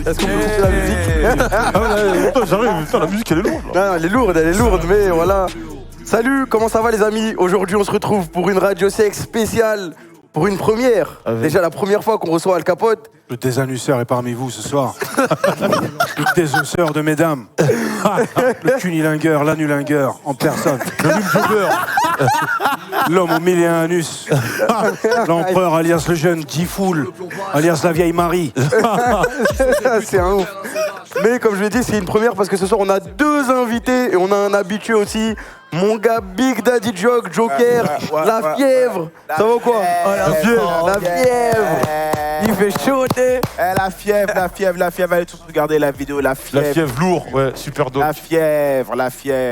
Est-ce qu'on peut lancer la musique? Attends, j'arrive, putain, la musique elle est lourde là. Non, elle est lourde, mais voilà. Salut, comment ça va les amis? Aujourd'hui on se retrouve pour une Radio Sex spéciale, pour une première. Déjà la première fois qu'on reçoit Al Capote. Le désannusseur est parmi vous ce soir. Le désosseur de mesdames. Le cunilingueur, l'anulingueur, en personne. Le nuljobbeur. L'homme au mille et un anus. L'empereur alias le jeune Gifoul, alias la vieille Marie. C'est un ouf. Mais comme je l'ai dit, c'est une première parce que ce soir on a deux invités et on a un habitué aussi. Mon gars Big Daddy Joke, Joker, la fièvre. Ça va ou quoi? La fièvre. La fièvre. Il fait chaud, t'es. La fièvre, allez tous regarder la vidéo, la fièvre. La fièvre lourd, ouais, super dope. La fièvre.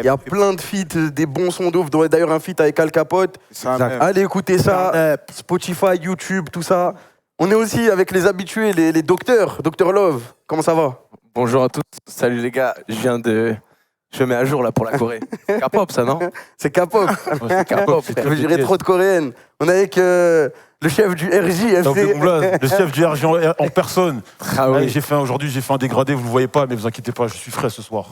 Il y a plein de feats, des bons sons d'ouf, dont d'ailleurs un feat avec Al Capote. Allez écouter ça, Spotify, YouTube, tout ça. On est aussi avec les habitués, les docteurs, Dr Love. Comment ça va? Bonjour à tous, salut les gars, je mets à jour là pour la Corée. C'est K-pop ça, non? C'est K-pop. C'est K-pop. Je dirais trop de coréenne. On est avec le chef du RJFC. Le chef du RJ en personne. Ah oui. Aujourd'hui j'ai fait un dégradé, vous le voyez pas, mais vous inquiétez pas, je suis frais ce soir.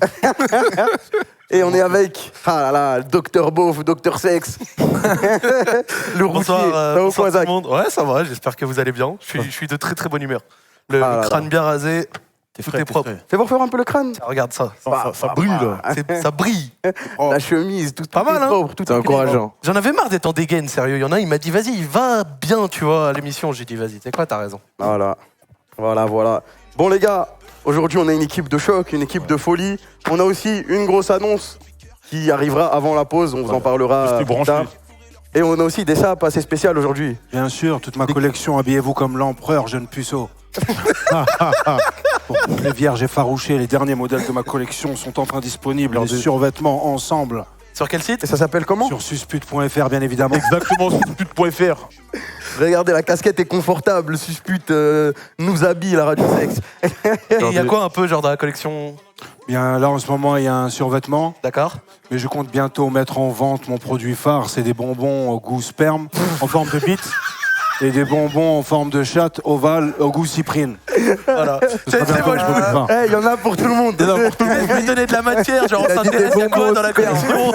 Et on est avec, le Dr Beauf, Dr Sex. Le routier. Bonsoir tout le monde. Ouais, ça va, j'espère que vous allez bien. Je suis de très très bonne humeur. Le crâne bien rasé, tout est propre. Fais voir faire un peu le crâne. Regarde ça. Ça brille là. Ça brille. La chemise, tout pas mal, hein. propre, tout C'est encourageant. J'en avais marre d'être en dégaine, sérieux. Il y en a, il m'a dit, vas-y, il va bien, tu vois, à l'émission. J'ai dit, vas-y, t'es quoi, t'as raison. Voilà. Bon les gars, aujourd'hui on a une équipe de choc, une équipe de folie. On a aussi une grosse annonce qui arrivera avant la pause, on vous en parlera plus tard. Et on a aussi des sapes assez spéciales aujourd'hui. Bien sûr, toute ma collection, habillez-vous comme l'empereur, jeune puceau. Pour les vierges effarouchées, les derniers modèles de ma collection sont enfin disponibles. Les survêtements ensemble. Sur quel site? Et ça s'appelle comment? Sur suspute.fr, bien évidemment. Exactement, suspute.fr. Regardez, la casquette est confortable, Suspute nous habille la Radio Sex. Et il y a quoi un peu genre dans la collection? Bien, là en ce moment, il y a un survêtement. D'accord. Mais je compte bientôt mettre en vente mon produit phare. C'est des bonbons au goût sperme, en forme de bite. Et des bonbons en forme de chatte ovale au goût cyprine. Voilà. C'est bon, il y en a pour tout le monde. Je vais donner de la matière, genre on s'intéresse à quoi dans la collection?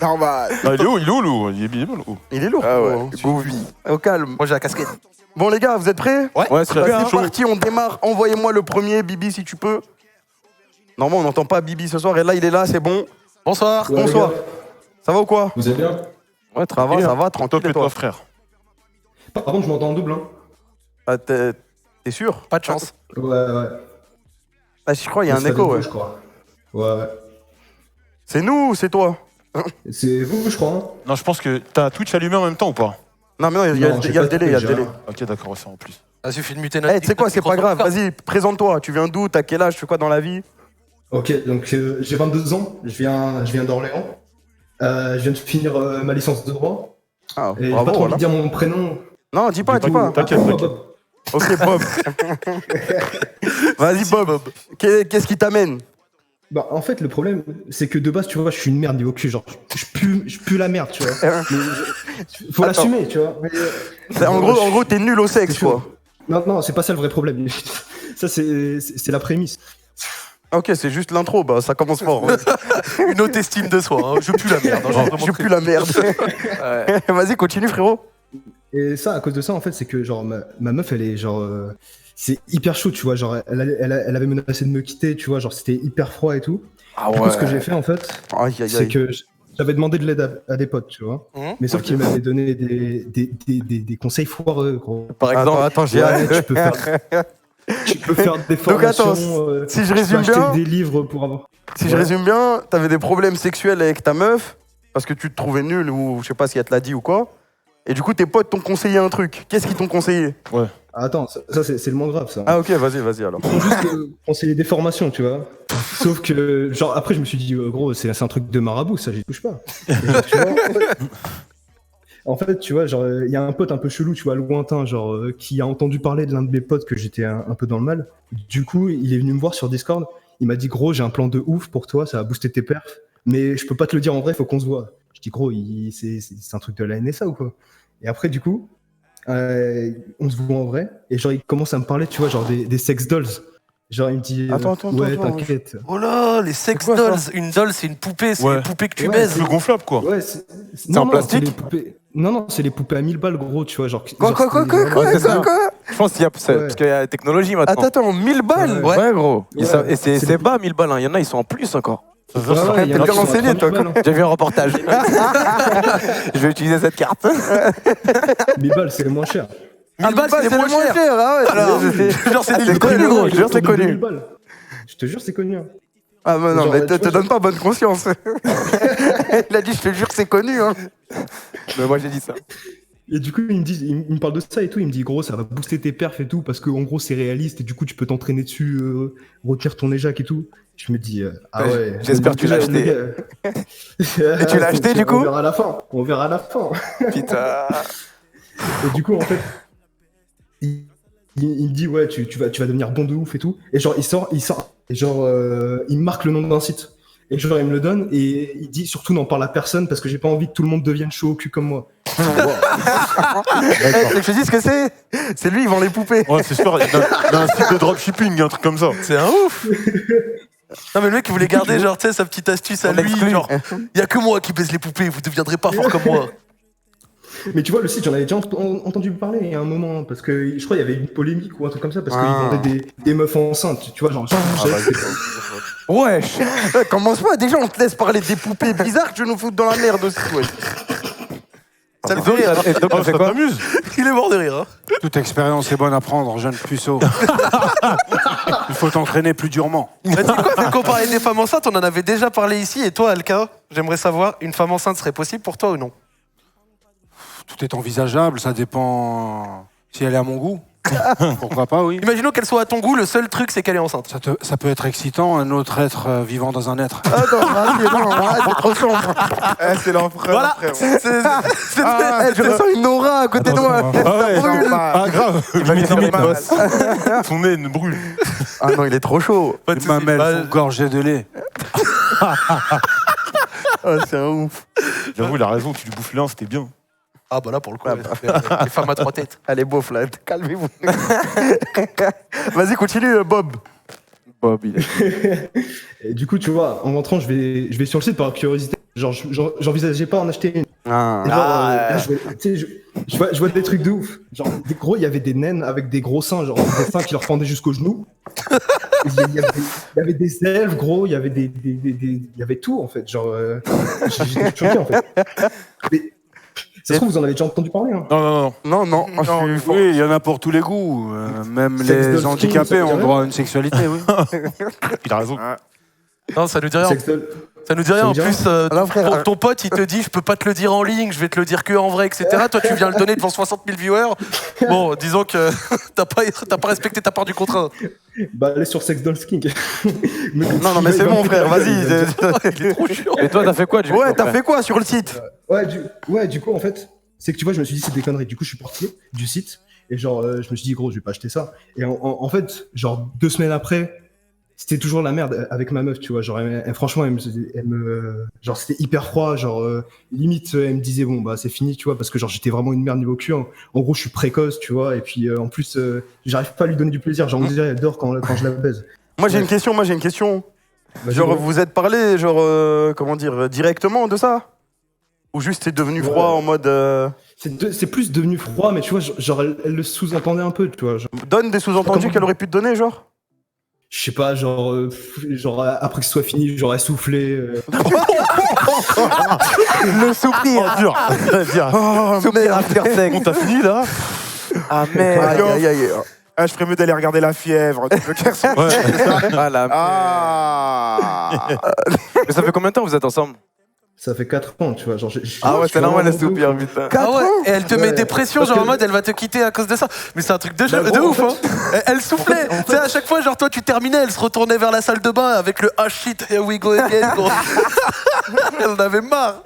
Normal. Il est où, Lou? Il est bien lourd. Il est lourd. Au calme. Moi j'ai la casquette. Bon les gars, vous êtes prêts? Ouais, c'est parti, on démarre. Envoyez-moi le premier, Bibi, si tu peux. Normalement, on n'entend pas Bibi ce soir. Et là, il est là, c'est bon. Bonsoir. Ouais, Bonsoir. Ça va ou quoi? Vous allez bien? Ouais, ça va, tranquille. Top et toi, frère. Par contre, je m'entends en double, hein. Ah, t'es sûr? Pas de chance. Ouais. Ah, je crois qu'il y a un écho, ouais. Je crois. Ouais. C'est nous ou c'est toi? C'est vous, je crois, hein. Non, je pense que t'as Twitch allumé en même temps ou pas? Non, mais non, il y a le délai, Ok, d'accord, on va faire en plus. Il suffit de muter notre. Eh, tu sais quoi, c'est pas grave, vas-y, présente-toi. Tu viens d'où? T'as quel âge? Tu fais quoi dans la vie? Ok, donc j'ai 22 ans, je viens d'Orléans. Je viens de finir ma licence de droit. Ah, et bravo, j'ai pas trop envie voilà. de dire mon prénom. Non, dis pas. T'inquiète. Bob. Ok, Bob. Vas-y, Bob. Qu'est-ce qui t'amène? Bah, en fait, le problème, c'est que de base, tu vois, je suis une merde niveau cul. Genre, je pue la merde, tu vois. Faut l'assumer, tu vois. Mais, en gros, t'es nul au sexe, quoi. Non, c'est pas ça le vrai problème. Ça, c'est la prémisse. Ok, c'est juste l'intro, bah ça commence fort. Hein. Une haute estime de soi, hein. Je pue la merde. Hein, je pue la merde. Vas-y, continue, frérot. Et ça, à cause de ça, en fait, c'est que genre ma meuf, elle est genre... c'est hyper chaud, tu vois. Genre, elle avait menacé de me quitter, tu vois. Genre, c'était hyper froid et tout. Ah du coup, ce que j'ai fait, en fait, c'est que j'avais demandé de l'aide à des potes, tu vois. Mais sauf qu'ils m'avaient donné des conseils foireux, gros. Par exemple, attends, j'ai Tu peux faire des formations. Donc attends, si je résume bien, des livres pour avoir. Si je résume bien, t'avais des problèmes sexuels avec ta meuf parce que tu te trouvais nul ou je sais pas si elle te l'a dit ou quoi. Et du coup, tes potes t'ont conseillé un truc. Qu'est-ce qu'ils t'ont conseillé? Ouais. Attends, ça c'est le moins grave, ça. Ah ok, vas-y alors. Ils m'ont juste conseillé des formations, tu vois. Sauf que, genre, après, je me suis dit, gros, c'est un truc de marabout, ça, j'y touche pas. Et genre, tu vois, en fait, tu vois, genre, il y a un pote un peu chelou, tu vois, lointain, genre, qui a entendu parler de l'un de mes potes que j'étais un peu dans le mal. Du coup, il est venu me voir sur Discord. Il m'a dit, gros, j'ai un plan de ouf pour toi, ça va booster tes perfs. Mais je peux pas te le dire en vrai, faut qu'on se voit. Je dis, gros, c'est un truc de la NSA ou quoi? Et après, du coup, on se voit en vrai, et genre il commence à me parler, tu vois, genre des sex dolls. Genre il me dit ouais, t'inquiète. Oh là, les sex dolls. Une doll, c'est une poupée, c'est une poupée que tu baises. Le gonflable, quoi. Ouais, c'est en plastique. Non, c'est les poupées à 1000 balles, gros, tu vois, genre. Quoi Je pense qu'il y a, parce qu'il y a la technologie maintenant. Attends, 1000 balles? Ouais, gros. Ouais. Et c'est bas 1000 balles, hein. Il y en a, ils sont en plus encore. Ouais, il y en a T'es bien qui sont à renseigné, 30 toi, balles, hein. J'ai vu un reportage. Je vais utiliser cette carte. 1000 balles, c'est le moins cher. 1000 balles, c'est le moins cher. Ah ouais, Alors, genre, c'est connu, gros. Je te jure, c'est Autour de connu. 2000 balles. Je te jure, c'est connu. Hein. Ah mais non, Genre, mais tu te vois, donne pas bonne conscience. Il a dit, je te jure, c'est connu. Hein. Mais moi, j'ai dit ça. Et du coup, il me parle de ça et tout. Il me dit, gros, ça va booster tes perfs et tout, parce que en gros, c'est réaliste et du coup, tu peux t'entraîner dessus, retenir ton éjac et tout. Je me dis, ah ouais. J'espère que tu l'as acheté. Et tu l'as acheté, du coup? On verra à la fin. On verra à la fin. Putain. Et du coup, en fait, il me dit, ouais, tu vas devenir bon de ouf et tout. Et genre, il sort, et genre, il me marque le nom d'un site. Et genre, il me le donne et il dit, surtout, n'en parle à personne parce que j'ai pas envie que tout le monde devienne chaud au cul comme moi. Je te dis ce que c'est. C'est lui, il vend les poupées. Ouais, c'est sûr, il y a un site de dropshipping, un truc comme ça. C'est un ouf. Non mais le mec il voulait garder genre tu sais sa petite astuce à lui, genre y a que moi qui baise les poupées, vous deviendrez pas fort comme moi. Mais tu vois, le site, j'en avais déjà entendu parler il y a un moment, parce que je crois qu'il y avait une polémique ou un truc comme ça, parce qu'ils vendaient des meufs enceintes, tu vois, genre. Ouais. Commence pas, déjà on te laisse parler des poupées bizarres que tu nous fous dans la merde aussi. Ouais. Ça le fait rire. Et donc, on fait quoi? t'amuse. Il est mort de rire. Hein. Toute expérience est bonne à prendre, jeune puceau. Il faut t'entraîner plus durement. Bah, tu sais quoi, vu qu'on parlait des femmes enceintes, on en avait déjà parlé ici. Et toi, Alka, j'aimerais savoir, une femme enceinte serait possible pour toi ou non? Tout est envisageable, ça dépend si elle est à mon goût. Pourquoi pas, oui. Imaginons qu'elle soit à ton goût, le seul truc c'est qu'elle est enceinte. Ça peut être excitant, un autre être vivant dans un être. Ah non, c'est trop sombre. C'est l'empereur. Voilà. Je ressens une aura à côté de moi. Ah ouais, ah grave. Il va lui faire une bosse. Son nez ne brûle. Ah non, il est trop chaud. Pas de Les soucis. mamelles Bah, sont gorgées de lait. Ah, c'est un ouf. J'avoue, il a raison, tu lui bouffes l'un, c'était bien. Ah bah là pour le coup, les femmes à trois têtes. Elle est beauf là, calmez-vous. Vas-y, continue, Bob. Bob, il est... Et du coup, tu vois, en rentrant, je vais sur le site par curiosité. Genre, j'envisageais pas en acheter une. Et genre, là, je vois des trucs de ouf. Genre, gros, il y avait des naines avec des gros seins, genre des seins qui leur pendaient jusqu'aux genoux. Il y avait des elfes, gros, il y avait il y avait tout en fait. Genre, j'étais choqué en fait. Mais, ça se trouve, vous en avez déjà entendu parler. Hein. Non. Oui, il y en a pour tous les goûts. Même Sex les doll handicapés skin, ça ont dirait droit à une sexualité, oui. Il a raison. Non, ça nous dit rien. Sex doll. Ça nous dit rien. En Ça nous dit plus, Alors, frère, ton pote, il te dit, je peux pas te le dire en ligne, je vais te le dire que en vrai, etc. Toi, tu viens le donner devant 60 000 viewers. Bon, disons que t'as pas respecté ta part du contrat. Bah, allez sur Sex Doll Skin. Non, mais c'est bon, frère, vas-y. Il est trop chiant. Et toi, t'as fait quoi, du coup? Ouais, t'as fait quoi sur le site? Ouais, du coup, en fait, c'est que tu vois, je me suis dit, c'est des conneries. Du coup, je suis parti du site et genre, je me suis dit, gros, je vais pas acheter ça. Et en fait, genre, 2 semaines après, c'était toujours la merde avec ma meuf, tu vois. Genre, franchement, genre, c'était hyper froid. Genre, limite, elle me disait, bon, bah, c'est fini, tu vois, parce que genre, j'étais vraiment une merde niveau cul. En gros, je suis précoce, tu vois. Et puis, en plus, j'arrive pas à lui donner du plaisir. Genre, on dirait, elle dort quand je la baise. Moi, j'ai une question. Vas-y, Genre, ouais. vous êtes parlé, genre, comment dire, directement de ça? Ou juste c'est devenu froid en mode. C'est plus devenu froid, mais tu vois, genre, elle le sous-entendait un peu, tu vois. Genre, Donne des sous-entendus Comment- qu'elle aurait pu te donner, genre? je sais pas, genre, après que ce soit fini, j'aurais soufflé. Le soupir. Dur. Dur. Soupir after sex. Bon, t'as fini là? Ah merde. Aïe. Ah, je ferais mieux d'aller regarder La Fièvre. Tu veux qu'elle soit- Ah la merde. Ah. Mais ça fait combien de temps que vous êtes ensemble? Ça fait 4 ans, tu vois. Genre, Ah ouais, c'est normal, le le soupir, putain. Ah ouais, et elle te met Ouais. des pressions, Parce genre que- en mode elle va te quitter à cause de ça. Mais c'est un truc de, Bah, de gros, ouf, en hein. Elle soufflait. Tu sais, à chaque fois, genre toi tu terminais, elle se retournait vers la salle de bain avec le ah shit, here we go again, gros. Elle en avait marre.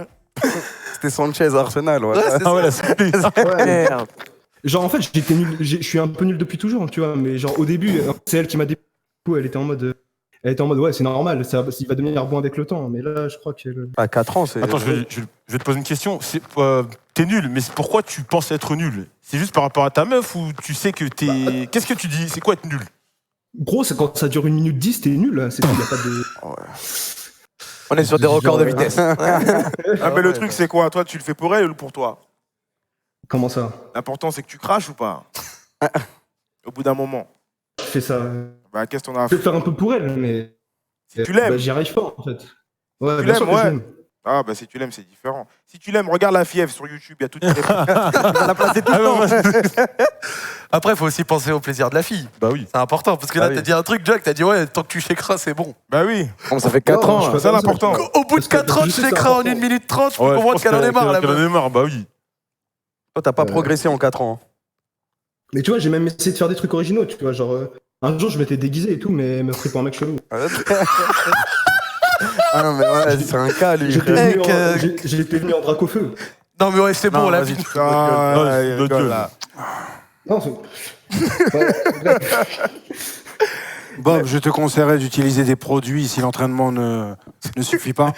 C'était Sanchez à Arsenal, ouais. Ouais, c'est Ah ouais, ça. la surprise. Ouais. Merde. Genre, en fait, j'étais nul. Je suis un peu nul depuis toujours, tu vois. Mais genre, au début, c'est elle qui m'a dit. Elle était en mode. Elle était en mode, ouais, c'est normal, il va devenir bon avec le temps. Mais là, je crois que. À 4 ans, c'est. Attends, je vais te poser une question. T'es nul, mais pourquoi tu penses être nul? C'est juste par rapport à ta meuf ou tu sais que t'es. Qu'est-ce que tu dis? C'est quoi être nul? Gros, c'est quand ça dure 1 minute 10, t'es nul. Hein. Il n'y a pas de. On est sur des records de vitesse. Ah, mais le truc, c'est quoi? Toi, tu le fais pour elle ou pour toi? Comment ça? L'important, c'est que tu craches ou pas? Au bout d'un moment. Je fais ça. Bah, qu'est-ce qu'on a à Je peux faire? le faire un peu pour elle, mais. Si tu l'aimes. Bah, j'y arrive pas, en fait. Ouais, Tu bien l'aimes, sûr que ouais. je l'aime. Ah, bah, si tu l'aimes, c'est différent. Si tu l'aimes, regarde la fièvre sur YouTube, il y a toutes les réponses. la place est tout le temps. Après, il faut aussi penser au plaisir de la fille. Bah oui. C'est important, parce que là, Ah oui. t'as dit un truc, Jack, t'as dit, ouais, tant que tu chécras, c'est bon. Bah oui. Bon, ça fait 4 Non, ans. je hein. peux C'est ça pas l'important. dire Au bout de Parce que 4 ans, je tu sais que c'est chécras en important. 1 minute 30, je peux Ouais, comprendre qu'elle en ait marre, la qu'elle en meuf. ait marre, bah oui. Toi, t'as pas progressé en 4 ans. Mais tu vois, j'ai même essayé de faire des trucs originaux, tu vois, genre. Un jour, je m'étais déguisé et tout, mais elle m'a pris pour un mec chelou. Ah non, mais ouais, c'est un cas, lui. J'étais frère. venu, Mec, j'étais venu en drac au feu. Non, mais ouais, c'est bon, Non, la vas-y, vie. tu te Ah, Non, ouais, c'est il notre rigole, gueule. là. Non, c'est. Ouais, bref. Bob, je te conseillerais d'utiliser des produits si l'entraînement ne suffit pas.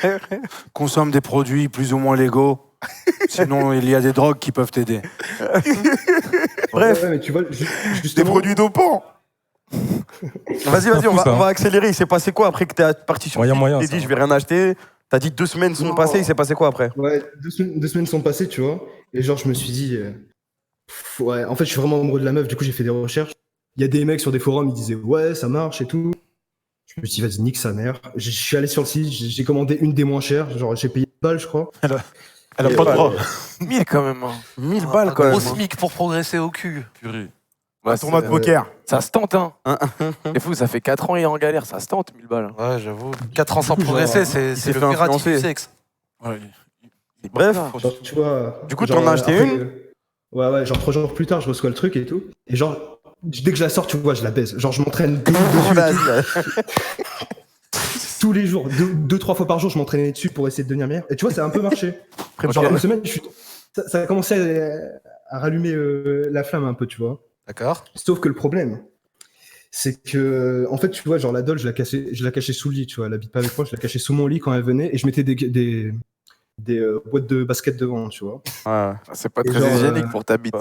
Consomme des produits plus ou moins légaux. Sinon, il y a des drogues qui peuvent t'aider. Bref. Ouais, mais tu vois, Des justement. produits dopants. Vas-y, on fou, ça. va accélérer. Il s'est passé quoi après que t'es parti sur Moyen, site, moyen, t'es ça. dit, je vais rien acheter. T'as dit 2 semaines sont Non. passées, il s'est passé quoi après? Ouais, 2 semaines sont passées, tu vois. Et genre, je me suis dit. Ouais, en fait, je suis vraiment amoureux de la meuf, du coup, j'ai fait des recherches. Il y a des mecs sur des forums, ils disaient, ouais, ça marche et tout. Je me suis dit, vas-y, nique sa mère. Je suis allé sur le site, j'ai commandé une des moins chères. Genre, j'ai payé 1 balle, je crois. Elle a Et pas de ouais, droit. 1000 quand même. hein. 1000 balles quand Gros même. SMIC pour progresser au cul. Purée. Ouais, Un tournoi de c'est- poker. Ça se tente, hein. C'est fou, ça fait 4 ans et en galère, ça se tente, 1000 balles. Ouais, j'avoue. 4 ans sans Du coup, progresser, genre, c'est s'est le fait Ferrati influencer. du sexe. Ouais. Bref, Genre, tu vois. Du coup, genre, t'en as acheté après, une ouais, genre 3 jours plus tard, je reçois le truc et tout. Et genre, dès que je la sors, tu vois, je la baise. Genre, je m'entraîne dessus et tout. Tous les jours, 2-3 fois par jour, je m'entraînais dessus pour essayer de devenir meilleur. Et tu vois, ça a un peu marché. Genre, une semaine, ça a commencé à rallumer la flamme un peu, tu vois. D'accord. Sauf que le problème, c'est que, en fait, tu vois, genre la doll, je la cachais sous le lit, tu vois. Elle habite pas avec moi, je la cachais sous mon lit quand elle venait et je mettais des boîtes de basket devant, tu vois. Ouais. C'est pas Et très genre, hygiénique pour ta bite.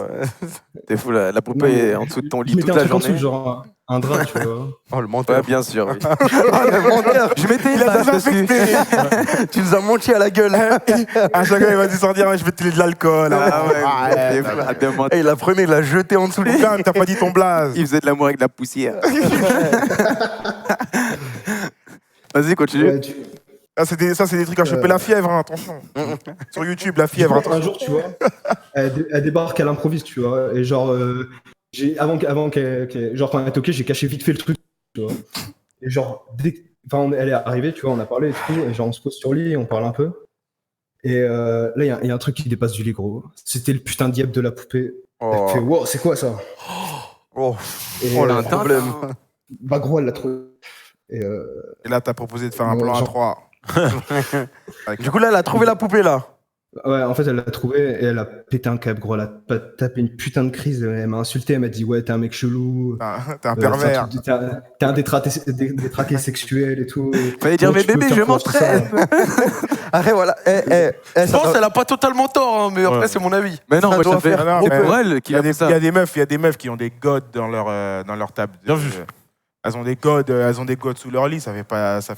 T'es fou, la Non, poupée mais- est en dessous de ton lit Je mettais toute un la truc en dessous, journée. genre un drap, tu vois. Oh, le Ouais, menteur. bien sûr, oui. Le menteur. Je mettais Il a ça déjà dessus. fait. Tu nous as menti à la gueule. À chaque fois, il va se dire, je vais te de l'alcool. Ah ouais, ouais. t'es fou, à deux mois. Et il la prenait, il l'a jeté en dessous du Putain, t'as pas dit ton blaze. Il faisait de l'amour avec de la poussière. Vas-y, continue. Ouais, Ah, ça, c'est des trucs à choper la fièvre, hein, attention. Sur YouTube, la fièvre, un attention. jour, tu vois, elle débarque à l'improviste, tu vois. Et genre, avant qu'elle, genre, quand elle est ok, j'ai caché vite fait le truc, tu vois. Et genre, elle est arrivée, tu vois, on a parlé et tout. Et genre, on se pose sur le lit, on parle un peu. Et là, il y a un truc qui dépasse du lit, gros. C'était le putain de diable de la poupée. Elle fait, wow, c'est quoi ça? Oh, Et, oh, le Tintin. problème. bah, gros, elle l'a trouvé. Et Et là, t'as proposé de faire un Ouais, plan à genre- 3. Du coup, là, elle a trouvé la poupée, là. ouais, en fait, elle l'a trouvé et elle a pété un câble, gros. Elle a tapé une putain de crise. Elle m'a insulté, elle m'a dit, ouais, t'es un mec chelou. T'es un pervers. T'es un détraqué sexuel et tout. Fallait dire, mais Comment tu peux bébé, faire je pour acheter ça m'entraîne. Après, voilà. Je pense qu'elle a pas totalement tort, hein, mais après, Ouais. c'est mon avis. Mais non, Ça moi, doit ça fait. faire- Ah non, C'est mais- pour elle qu'il Il y a a fait des- ça. il y a des meufs qui ont des godes dans leur table. Bien vu. Elles ont des godes sous leur lit, ça fait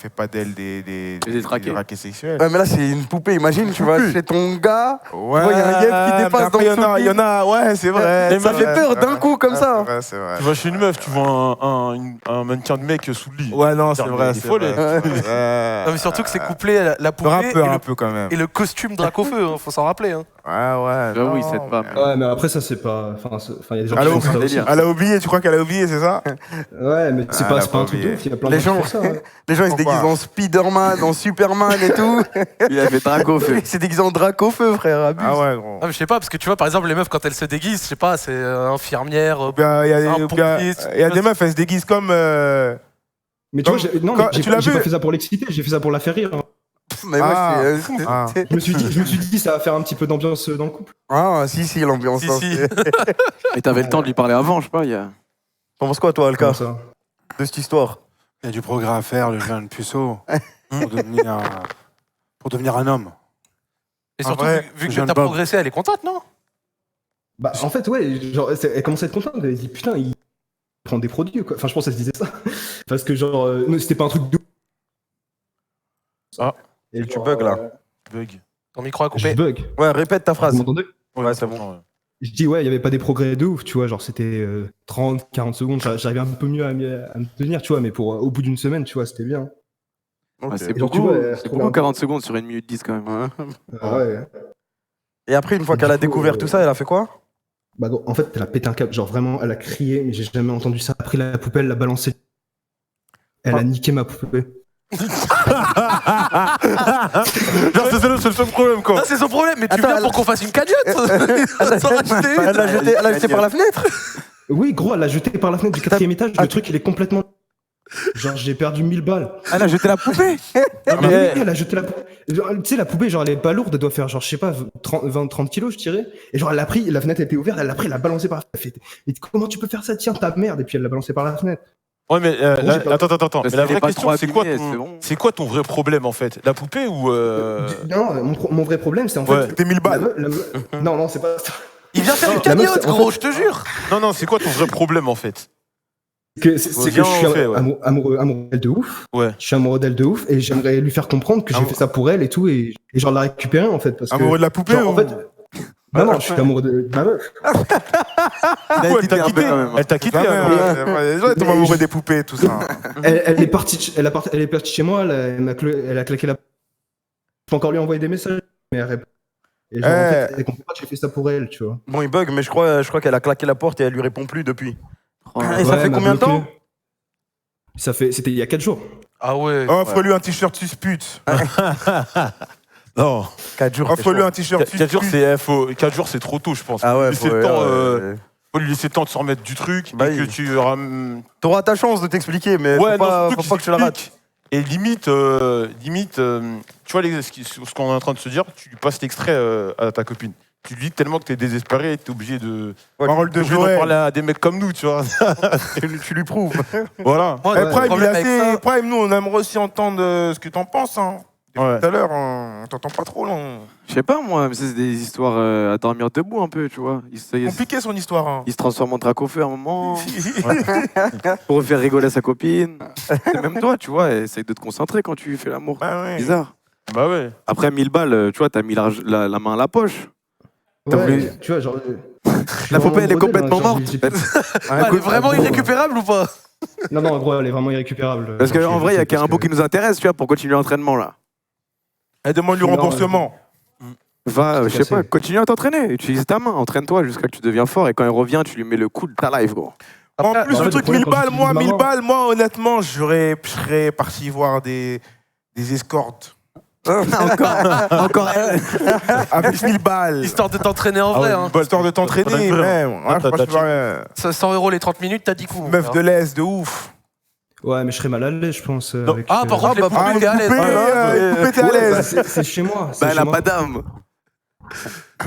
pas d'elles des détraqués. sexuels. Ouais, mais là, c'est une poupée. Imagine, tu vas chez ton gars. Ouais, vois, il y a un yep qui dépasse dans le il y en a, ouais, c'est vrai. Mais ça c'est fait vrai, peur c'est d'un vrai. coup, comme ça. C'est vrai, c'est vrai. Tu vas chez une meuf, tu vois un mannequin de mec sous le lit. Ouais, non, c'est Putain, vrai, il est c'est folle, vrai. elle. c'est vrai. Non, mais surtout que c'est couplé à la poupée Rappeur et un le, peu quand même. et le costume drac au feu, hein, faut s'en rappeler. Hein. Ouais. J'avoue, non, il s'aide pas. mais- Ouais, mais après, ça, c'est pas. Enfin, il y a des gens Elle qui a, font ça aussi. délire. elle a oublié, tu crois qu'elle a oublié, c'est ça? Ouais, mais c'est Ah, pas, elle a c'est pas un pas truc de oublié. ouf. Il y a plein Les de gens gens- qui font ça. Ouais. Les gens, ils se Pourquoi déguisent en Spider-Man, en Superman et tout. Il a fait drac au feu. Il s'est déguisé en drac au feu, frère. Abuse. Ah ouais, gros. Ah, mais je sais pas, parce que tu vois, par exemple, les meufs, quand elles se déguisent, je sais pas, c'est infirmière. Ou bien, il y a Un des- pompier, il y a des meufs, elles se déguisent comme. Mais tu vois, non, quand- mais tu l'as j'ai vu pas fait ça pour l'exciter, j'ai fait ça pour la faire rire. Hein. Mais moi, Ah. c'est- Ah. Je me suis dit, ça va faire un petit peu d'ambiance dans le couple. Ah, si, l'ambiance. Si, hein, si. c'est- Mais t'avais le temps de lui parler avant, je sais pas. Il y a... T'en penses quoi, toi, Alka, Comme ça. de cette histoire? Il y a du progrès à faire, le jeune puceau, pour devenir un homme. Et surtout, vrai, vu que jeune t'as Bob. progressé, elle est contente, non? Bah, en fait, ouais, genre, elle commençait à être contente. Elle dit, putain, il prend des produits, quoi. Enfin, je pense qu'elle se disait ça. Parce que, genre, non, c'était pas un truc de. Ah. Et Tu genre, bugs, là. Bug. Ton micro a Je coupé. bug. Ouais, répète ta phrase. Vous m'entendez? Ouais, c'est bon. Ouais. Je dis, ouais, il y avait pas des progrès de ouf, tu vois. Genre, c'était 30, 40 secondes. J'arrivais un peu mieux à me tenir, tu vois. Mais au bout d'une semaine, tu vois, c'était bien. Ok. C'est Genre, tu beaucoup, vois, elle c'est retrouvait beaucoup un peu. 40 secondes sur 1 minute 10 quand même. Ouais. Ah ouais. Et après, une fois Et qu'elle du a coup, découvert tout ça, elle a fait quoi? Bah, gros, en fait, elle a pété un câble. Genre, vraiment, elle a crié, mais j'ai jamais entendu ça. Elle a pris la poupée, elle l'a balancée. Elle a niqué ma poupée. Genre, c'est le seul problème, quoi. Ah, c'est son problème, mais tu Attends, viens elle- pour qu'on fasse une cagnotte. Sans racheter. Elle l'a jeté par la fenêtre? Oui, gros, elle l'a jeté par la fenêtre du 4e étage. Le truc, il est complètement. Genre, j'ai perdu 1000 balles. Elle a jeté la poupée. Ah, mais oui, elle a jeté la poupée. Genre, tu sais, la poupée, genre, elle est pas lourde, elle doit faire, genre, je sais pas, 30 kilos, je dirais. Et genre, elle l'a pris, la fenêtre était ouverte, elle l'a pris, elle l'a balancé par la fenêtre. Mais comment tu peux faire ça? Tiens, ta merde. Et puis, elle l'a balancé par la fenêtre. Ouais, mais j'ai pas- attends. Mais la vraie pas question, trop c'est quoi, abîmé, c'est bon. c'est quoi ton vrai problème, en fait? La poupée ou. Non, mon vrai problème, c'est en Ouais. fait. C'était 1000 balles. Non, non, c'est pas ça. Il vient faire une La meuf, cagnotte, c'est- en gros, fait- je te jure. Non, c'est quoi ton vrai problème, en fait? C'est que Bien je suis fait, ouais. amoureux d'elle de ouf. Ouais. Je suis amoureux d'elle de ouf et j'aimerais lui faire comprendre que j'ai fait ça pour elle et tout et genre la récupérer en fait parce que Amoureux de la poupée genre, en ou fait non, je suis amoureux de ma meuf. Pourquoi elle t'a un peu, quitté? quand même. Elle t'a quitté, Ouais, alors. les gens ils tombent amoureux des poupées, tout ça. Elle est partie chez moi, elle a claqué la. Je peux encore lui envoyer des messages mais elle répond. Et genre, en fait, elle comprend pas que j'ai fait ça pour elle, tu vois. Bon, il bug, mais je crois qu'elle a claqué la porte et elle lui répond plus depuis. Et ça Ouais, fait elle m'a combien de bloqué. temps? C'était il y a 4 jours. Ah ouais. Offre-lui un t-shirt suspute. Non. 4 jours. Offre-lui un t-shirt 4 jours, suspute. 4 jours, c'est trop tôt, je pense. Ah ouais, Laisser faut, le temps, ouais. faut lui laisser le temps de se remettre du truc. Bah, et que il- tu. T'auras ta chance de t'expliquer, mais Ouais, faut pas, surtout faut pas que tu la rates. Et limite, tu vois ce qu'on est en train de se dire, tu lui passes l'extrait à ta copine. Tu lui dis tellement que t'es désespéré et t'es obligé de. Parole de t'es obligé d'en Joël. parler à des mecs comme nous, tu vois. Tu lui prouves. Voilà. Moi, Eh, le Prime, il est problème avec assez. ça- Prime, nous, on aimerait aussi entendre ce que t'en penses. Hein. Ouais. Tout à l'heure, on t'entend pas trop, là. Je sais pas moi, mais ça c'est des histoires à dormir debout un peu, tu vois. Compliqué son histoire. Hein. Il se transforme en dracofeu à un moment pour faire rigoler sa copine. Et même toi, tu vois, essaye de te concentrer quand tu fais l'amour. Bah ouais. Bizarre. Bah ouais. Après 1000 balles, tu vois, t'as mis la main à la poche. T'as Ouais, voulu- tu vois, genre. La poupée, elle est complètement morte. Ah, elle est vraiment irrécupérable ou pas? Non, non, gros, elle est vraiment irrécupérable. Parce Genre, qu'en vrai, il y a qu'un bout qui nous intéresse, tu vois, pour continuer l'entraînement là. Elle demande-lui Non, remboursement. Va, je sais cassé. pas, continue à t'entraîner. Utilise ta main, entraîne-toi jusqu'à ce que tu deviens fort et quand il revient, tu lui mets le coup de ta life, gros. En Après, plus, en le fait, truc le 1000 problème, balles, quand moi, j'utilise 1000 ma main- balles, moi, honnêtement, je serais parti voir des escortes. Encore elle. Avec 1000 balles. Histoire de t'entraîner en vrai. Hein. Histoire de t'entraîner, même. Ouais, je pense que 100 € les 30 minutes, t'as 10 coups. meuf de l'Est, de ouf. Ouais, mais je serais mal à l'aise, je pense. avec, Ah, par contre, les Ah, poupées, t'es à l'aise. une poupée, t'es à Ouais, l'aise. bah, c'est chez moi. c'est Bah, elle chez a moi. pas d'âme.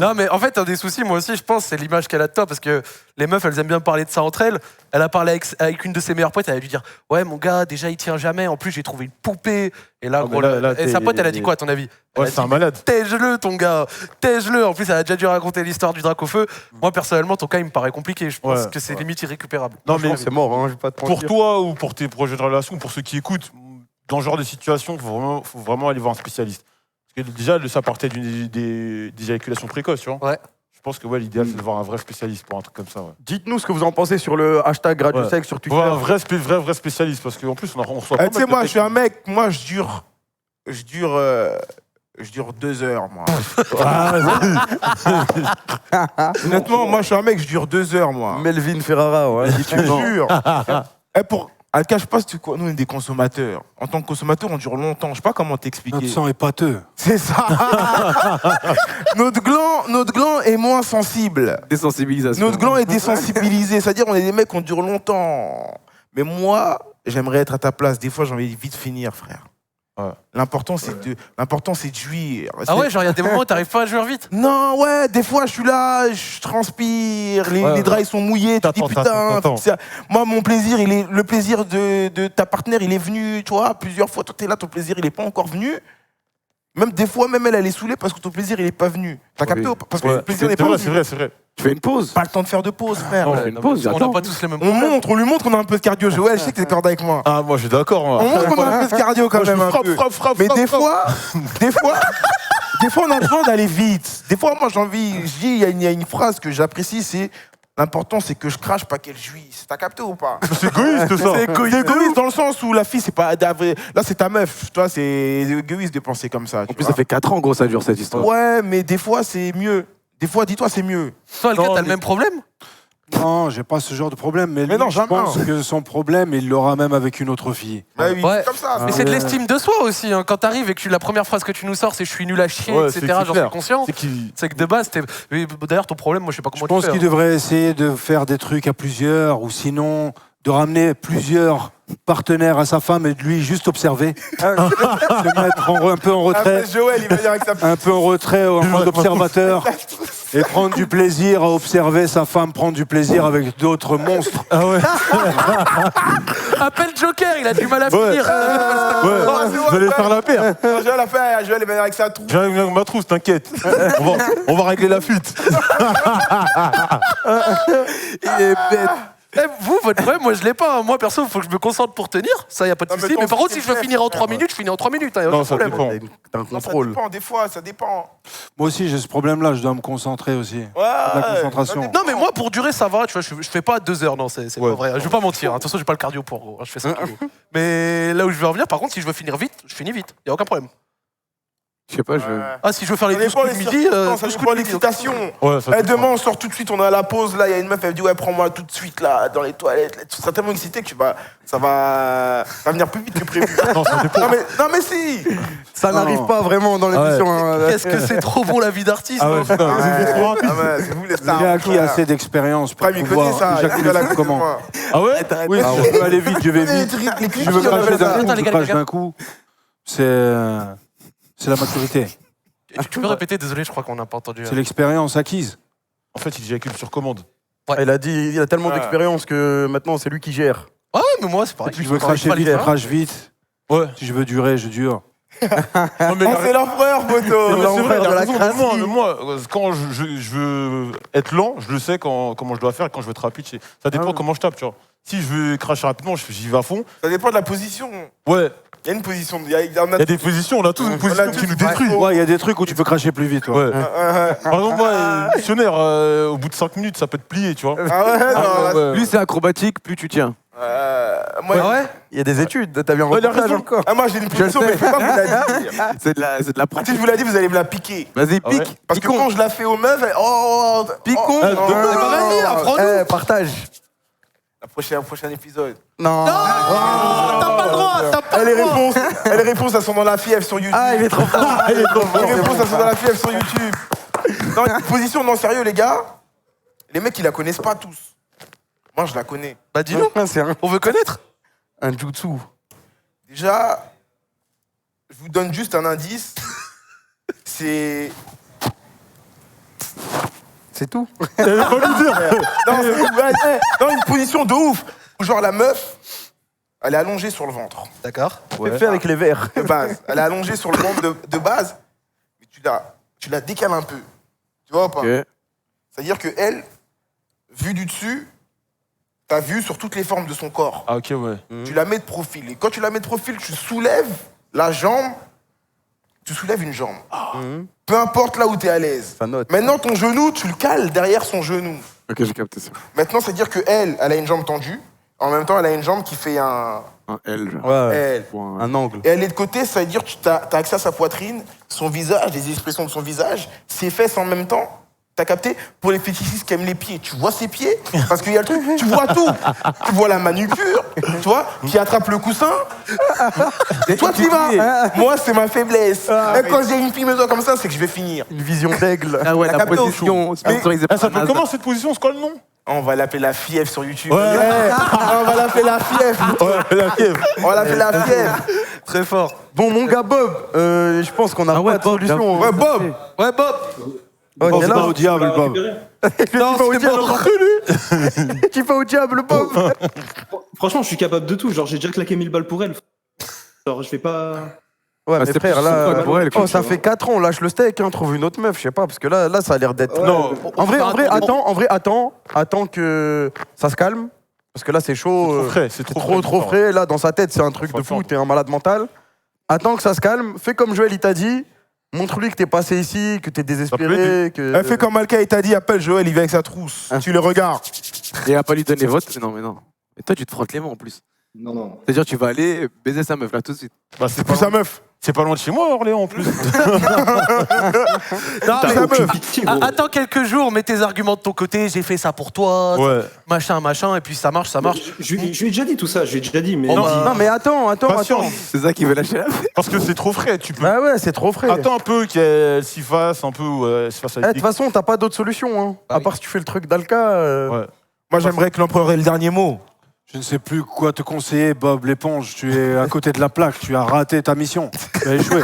Non, mais en fait, un des soucis, moi aussi, je pense, c'est l'image qu'elle a de toi, parce que les meufs, elles aiment bien parler de ça entre elles. Elle a parlé avec une de ses meilleures potes, elle a dû dire ouais, mon gars, déjà, il tient jamais. En plus, j'ai trouvé une poupée. Et là, Ah, gros, mais là, et sa pote, elle a dit quoi, à ton avis? Elle Ouais, a c'est un dit, malade. Tège-le, ton gars, tège-le. En plus, elle a déjà dû raconter l'histoire du drac au feu. Moi, personnellement, ton cas, il me paraît compliqué. Je pense Ouais, que c'est limite irrécupérable. Non, mais C'est mort, hein, je vais pas te pour mentir. toi ou pour tes projets de relation, pour ceux qui écoutent, dans ce genre de situation, faut vraiment aller voir un spécialiste. Parce que déjà, ça partait des éjaculations précoces, tu vois. Ouais. Je pense que ouais, l'idéal, c'est de voir un vrai spécialiste pour un truc comme ça. Ouais. Dites-nous ce que vous en pensez sur le hashtag Ouais. GradioSex sur Twitter. Voir un vrai spécialiste, parce qu'en plus, on reçoit pas Tu sais, mal de moi, je mecs. suis un mec, moi, je dure 2 heures, moi. Honnêtement, moi, je suis un mec, je dure 2 heures, moi. Melvin Ferrara, ouais. Je te jure. Elle cache pas, c'est quoi? Nous, on est des consommateurs. En tant que consommateur, on dure longtemps. Je sais pas comment t'expliquer. Notre sang est pâteux. C'est ça. notre gland est moins sensible. Désensibilisation. Notre gland est désensibilisé. C'est-à-dire, on est des mecs, on dure longtemps. Mais moi, j'aimerais être à ta place. Des fois, j'ai envie de vite finir, frère. L'important, c'est de jouir. Ah ouais, genre, il y a des moments où t'arrives pas à jouer vite. Non, ouais, des fois, je suis là, je transpire, les draps, ils sont mouillés, tu te dis, putain. Moi, mon plaisir, le plaisir de ta partenaire, il est venu, tu vois, plusieurs fois. Toi, t'es là, ton plaisir, il est pas encore venu. Même des fois, même elle est saoulée parce que ton plaisir, il est pas venu. T'as capté? Parce que le plaisir n'est pas venu. C'est vrai. Tu fais une pause. Pas le temps de faire de pause, frère. On fait une pause, On n'a j'attends. pas tous les mêmes On lui montre qu'on a un peu de cardio. Joël, je sais que t'es d'accord avec moi. Ah, moi, je suis d'accord. On montre qu'on a un peu de cardio quand même. Mais des fois, on a besoin d'aller vite. Des fois, moi, il y a une phrase que j'apprécie, c'est l'important, c'est que je crache, pas qu'elle jouisse. T'as capté ou pas? C'est égoïste, ça. C'est égoïste dans le sens où la fille, c'est pas. Là, c'est ta meuf. Toi, c'est égoïste de penser comme ça. En plus, ça fait 4 ans, gros, ça dure cette histoire. Ouais, mais des fois, c'est mieux. Des fois, dis-toi, c'est mieux. Toi, le gars, t'as le même problème? Non, j'ai pas ce genre de problème, mais, Mais non, je jamais. pense que son problème, il l'aura même avec une autre fille. Bah oui, Ouais. c'est comme ça. Mais c'est de l'estime de soi aussi. Hein. Quand t'arrives et que la première phrase que tu nous sors, c'est je suis nul à chier, Ouais, etc. c'est J'en suis clair. conscient. C'est C'est que de base, d'ailleurs, ton problème, moi, je sais pas Je comment tu pense fais. qu'il devrait essayer de faire des trucs à plusieurs, ou sinon de ramener plusieurs partenaires à sa femme et de lui juste observer. Se mettre un peu en retrait. Après, Joël, il va dire avec sa Un peu en retrait, en mode observateur, et prendre du plaisir à observer sa femme prendre du plaisir avec d'autres monstres. Ah ouais. Appelle Joker, il a du mal à Ouais. finir. Vous allez faire la paire. Joël a fait, Joël il va dire avec sa troupe. J'arrive avec ma trousse, t'inquiète. On va régler la fuite. Il est bête. Vous, votre problème, moi, je l'ai pas. Hein. Moi, perso, il faut que je me concentre pour tenir. Ça, y a pas de Non, mais souci. toi, Mais par on contre, si je veux fait finir en 3 faire, minutes, je finis en 3 minutes. Hein, y a Non, aucun ça problème. dépend. T'as un Non, ça contrôle. dépend, des fois, ça dépend. Moi aussi, j'ai ce problème-là, je dois me concentrer aussi. Ouais. La concentration. Non, mais moi, pour durer, ça va. Tu vois, je fais pas 2 heures. Non, c'est Ouais. pas vrai. Je vais pas mentir. Hein. De toute façon, j'ai pas le cardio pour. Gros. Je fais ça. Mais là où je veux revenir, par contre, si je veux finir vite, je finis vite. Y a aucun problème. Je sais pas, je. Ah, si je veux faire les Ça 12 dépend coups de les midi, circonstances, ça 12 dépend coups de de midi. l'excitation. Ouais, ça Eh, demain, on sort tout de suite, on est à la pause. Là, il y a une meuf, elle dit ouais, prends-moi tout de suite là, dans les toilettes. Là. Tu seras tellement excité que ça va venir plus vite que prévu. Non, ça dépend. non, mais si. Ça n'arrive pas vraiment dans l'émission. hein. Qu'est-ce que c'est trop bon la vie d'artiste. Ah ouais, hein. putain, c'est trop rapide. Ah ouais, c'est vous les Le stars. gars qui a assez d'expérience pour Prime, il pouvoir connaît ça. éjaculer Il a la comment. Ah ouais? Oui, si je veux aller vite, je vais vite. Si je veux cracher d'un coup, Attends, les je gars, crache les gars. d'un coup. C'est la maturité. Tu peux répéter, désolé, je crois qu'on n'a pas entendu. C'est l'expérience acquise. En fait, il éjacule sur commande. Il a dit, il a tellement d'expérience que maintenant c'est lui qui gère. Ah ouais, mais moi, c'est pareil. Si je veux cracher vite, je crache vite. Ouais. Si je veux durer, je dure. Non, mais Oh, c'est l'empereur, Non, mais Boto. c'est vrai, l'enfer il a de la raison, crasserie. mais moi, quand je veux être lent, je le sais comment je dois faire. Quand je veux être rapide, ça dépend comment je tape, tu vois. Si je veux cracher rapidement, j'y vais à fond. Ça dépend de la position. Ouais, Il y a une position. Il y il y a des positions, on a tous une position qui nous détruit. Ouais, il y a des trucs où tu peux cracher plus vite. Ouais. Ouais. Par exemple, moi, missionnaire, au bout de 5 minutes, ça peut te plier, tu vois. Ah ouais, non. Ouais. Plus c'est acrobatique, plus tu tiens. Moi, Ah ouais. Il y a des études, t'as bien Ouais, il a reportage raison. encore. Ah, moi j'ai une position, mais je peux pas vous la dire. C'est de la Si pratique. je vous la dis, vous allez me la piquer. Vas-y, Ah ouais. pique. Parce que quand je la fais aux meufs, Picon. Ah, Non, demain, vas-y, apprends-nous. partage. La prochain épisode. Non. T'as pas le droit, t'as pas Les le droit. réponses, elles sont dans la fièvre sur YouTube. Ah, il est trop fort. Les réponses, elles sont dans la fièvre sur YouTube. Non, une position, non, sérieux, les gars. Les mecs, ils la connaissent pas tous. Moi, je la connais. Bah dis-nous, C'est on veut connaître. un jutsu. Déjà, je vous donne juste un indice. C'est. C'est tout. Non, c'est non, une position de ouf. Où genre la meuf, elle est allongée sur le ventre. D'accord. Fais avec les verres. De base. Elle est allongée sur le ventre de base. Mais tu la décales un peu. Tu vois ou pas? Ok. C'est-à-dire que elle, vue du dessus, t'as vu sur toutes les formes de son corps. Ah, ok, ouais. Tu la mets de profil. Et quand tu la mets de profil, tu soulèves la jambe. Tu soulèves une jambe. Peu importe là où tu es à l'aise. Ça note. Maintenant, ton genou, tu le cales derrière son genou. Ok, j'ai capté ça. Maintenant, c'est-à-dire qu'elle, elle a une jambe tendue. En même temps, elle a une jambe qui fait un Un L, genre. Ouais. L. Point. Un angle. Et elle est de côté, ça veut dire que tu as accès à sa poitrine, son visage, les expressions de son visage, ses fesses en même temps. T'as capté? Pour les fétichistes qui aiment les pieds, tu vois ses pieds? Parce qu'il y a le truc, tu vois tout. Tu vois la manucure, tu vois, qui attrape le coussin. Et toi, tu y vas. Moi, c'est ma faiblesse. Et quand j'ai une fille me doit comme ça, c'est que je vais finir. Une vision d'aigle. Ah ouais, T'as la capté au position sponsorisée Ah, par ça s'appelle NASA. comment cette position? C'est quoi le nom? On va l'appeler la fièvre sur YouTube. Ouais. On va l'appeler la fièvre. Ouais, la fièvre. On va l'appeler la fièvre. Très fort. Bon, mon gars Bob, je pense qu'on a pas de solution. Ouais, Bob. Ouais, Bob. Ok, Bob, là, va au diable, Bob. tu vas au diable. Tu vas au diable, Bob. Franchement, je suis capable de tout. Genre, j'ai déjà claqué 1000 balles pour elle. Genre, je vais pas. Ouais, mais c'est frère, plus là, sympa pour elle, quoi, ça tu fait vois. 4 ans, on lâche le steak, hein, trouve une autre meuf, je sais pas, parce que là, ça a l'air d'être. Non. En vrai, attends que ça se calme, parce que là, c'est chaud. Trop frais, c'est trop frais. Là, dans sa tête, c'est un truc de fou, t'es un malade mental. Attends que ça se calme, fais comme Joël, il t'a dit. Montre-lui que t'es passé ici, que t'es désespéré. Que... Fais comme Malka, il t'a dit, appelle Joël, il vient avec sa trousse. Tu le regardes. Et à pas lui donner vote. Mais non. Et toi, tu te frottes les mains en plus. Non. C'est-à-dire, tu vas aller baiser sa meuf là tout de suite. Bah, c'est Plus sa meuf. C'est pas loin de chez moi, Orléans, en plus. Non, mais Sa meuf. Pitié, gros. attends quelques jours, mets tes arguments de ton côté, j'ai fait ça pour toi, Ouais. machin, et puis ça marche. Je lui ai déjà dit tout ça, je lui ai déjà dit, mais. Non, mais attends. Patience. C'est ça qui veut lâcher la Parce que c'est trop frais, tu peux. Bah ouais, c'est trop frais. Attends un peu qu'elle s'y fasse un peu, elle s'y fasse De avec toute façon, t'as pas d'autre solution, hein. Ah À oui. part si tu fais le truc d'Alka. Ouais. Moi, j'aimerais que l'empereur ait le dernier mot. Je ne sais plus quoi te conseiller, Bob l'éponge. Tu es à côté de la plaque. Tu as raté ta mission. Tu as échoué.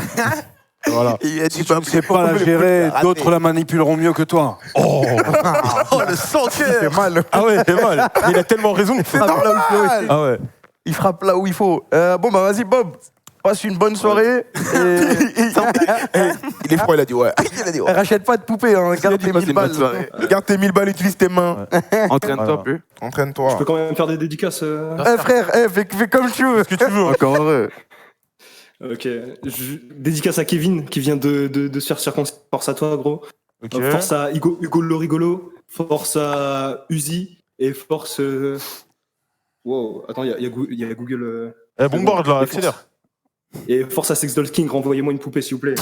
Voilà. Si tu ne sais pas la gérer, d'autres la manipuleront mieux que toi. Oh, le sentier. C'est mal. ah ouais, c'est mal. Mais il a tellement raison. Il frappe là où il faut. Ah ouais. Il frappe là où il faut. Bon, bah vas-y, Bob. Passe une bonne soirée. Il est froid, il a dit ouais. Il a dit ouais. Rachète pas de poupée, hein. Garde tes 1000 balles. Garde tes 1000 balles, utilise tes mains. Entraîne-toi Voilà. plus. Entraîne-toi. Je peux quand même faire des dédicaces. Frère, fais comme tu veux. Ce que tu veux. Encore heureux. Ok. Dédicace à Kevin qui vient de se faire circoncire. Force à toi, gros. Ok. Force à Hugo le rigolo. Force à Uzi. Et force. Wow, attends, il y a Google. Eh, bombarde là, Et accélère. Et force à Sex Doll King, renvoyez-moi une poupée s'il vous plaît.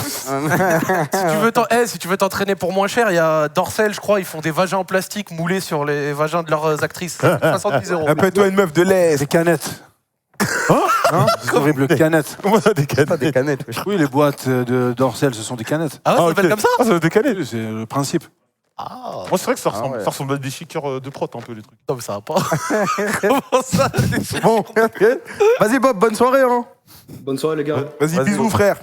Si tu veux t'entraîner pour moins cher, il y a Dorsel, je crois, ils font des vagins en plastique moulés sur les vagins de leurs actrices. 70 €. Appelle-toi une meuf de l'Est. Des canettes. Hein C'est horrible, canettes. Comment ça décale Pas des canettes. wesh. Oui, les boîtes de Dorsel, ce sont des canettes. Ah ouais, ça s'appelle comme ça Ah, ça va décaler. Oui, c'est le principe. Ah, Moi, c'est vrai que ça ressemble, ouais. ça ressemble à des shakers de prot, un peu, les trucs. non mais ça va pas. Comment ça Bon, ok. Vas-y, Bob, bonne soirée. Hein. Bonne soirée les gars. Vas-y, bisous, frère.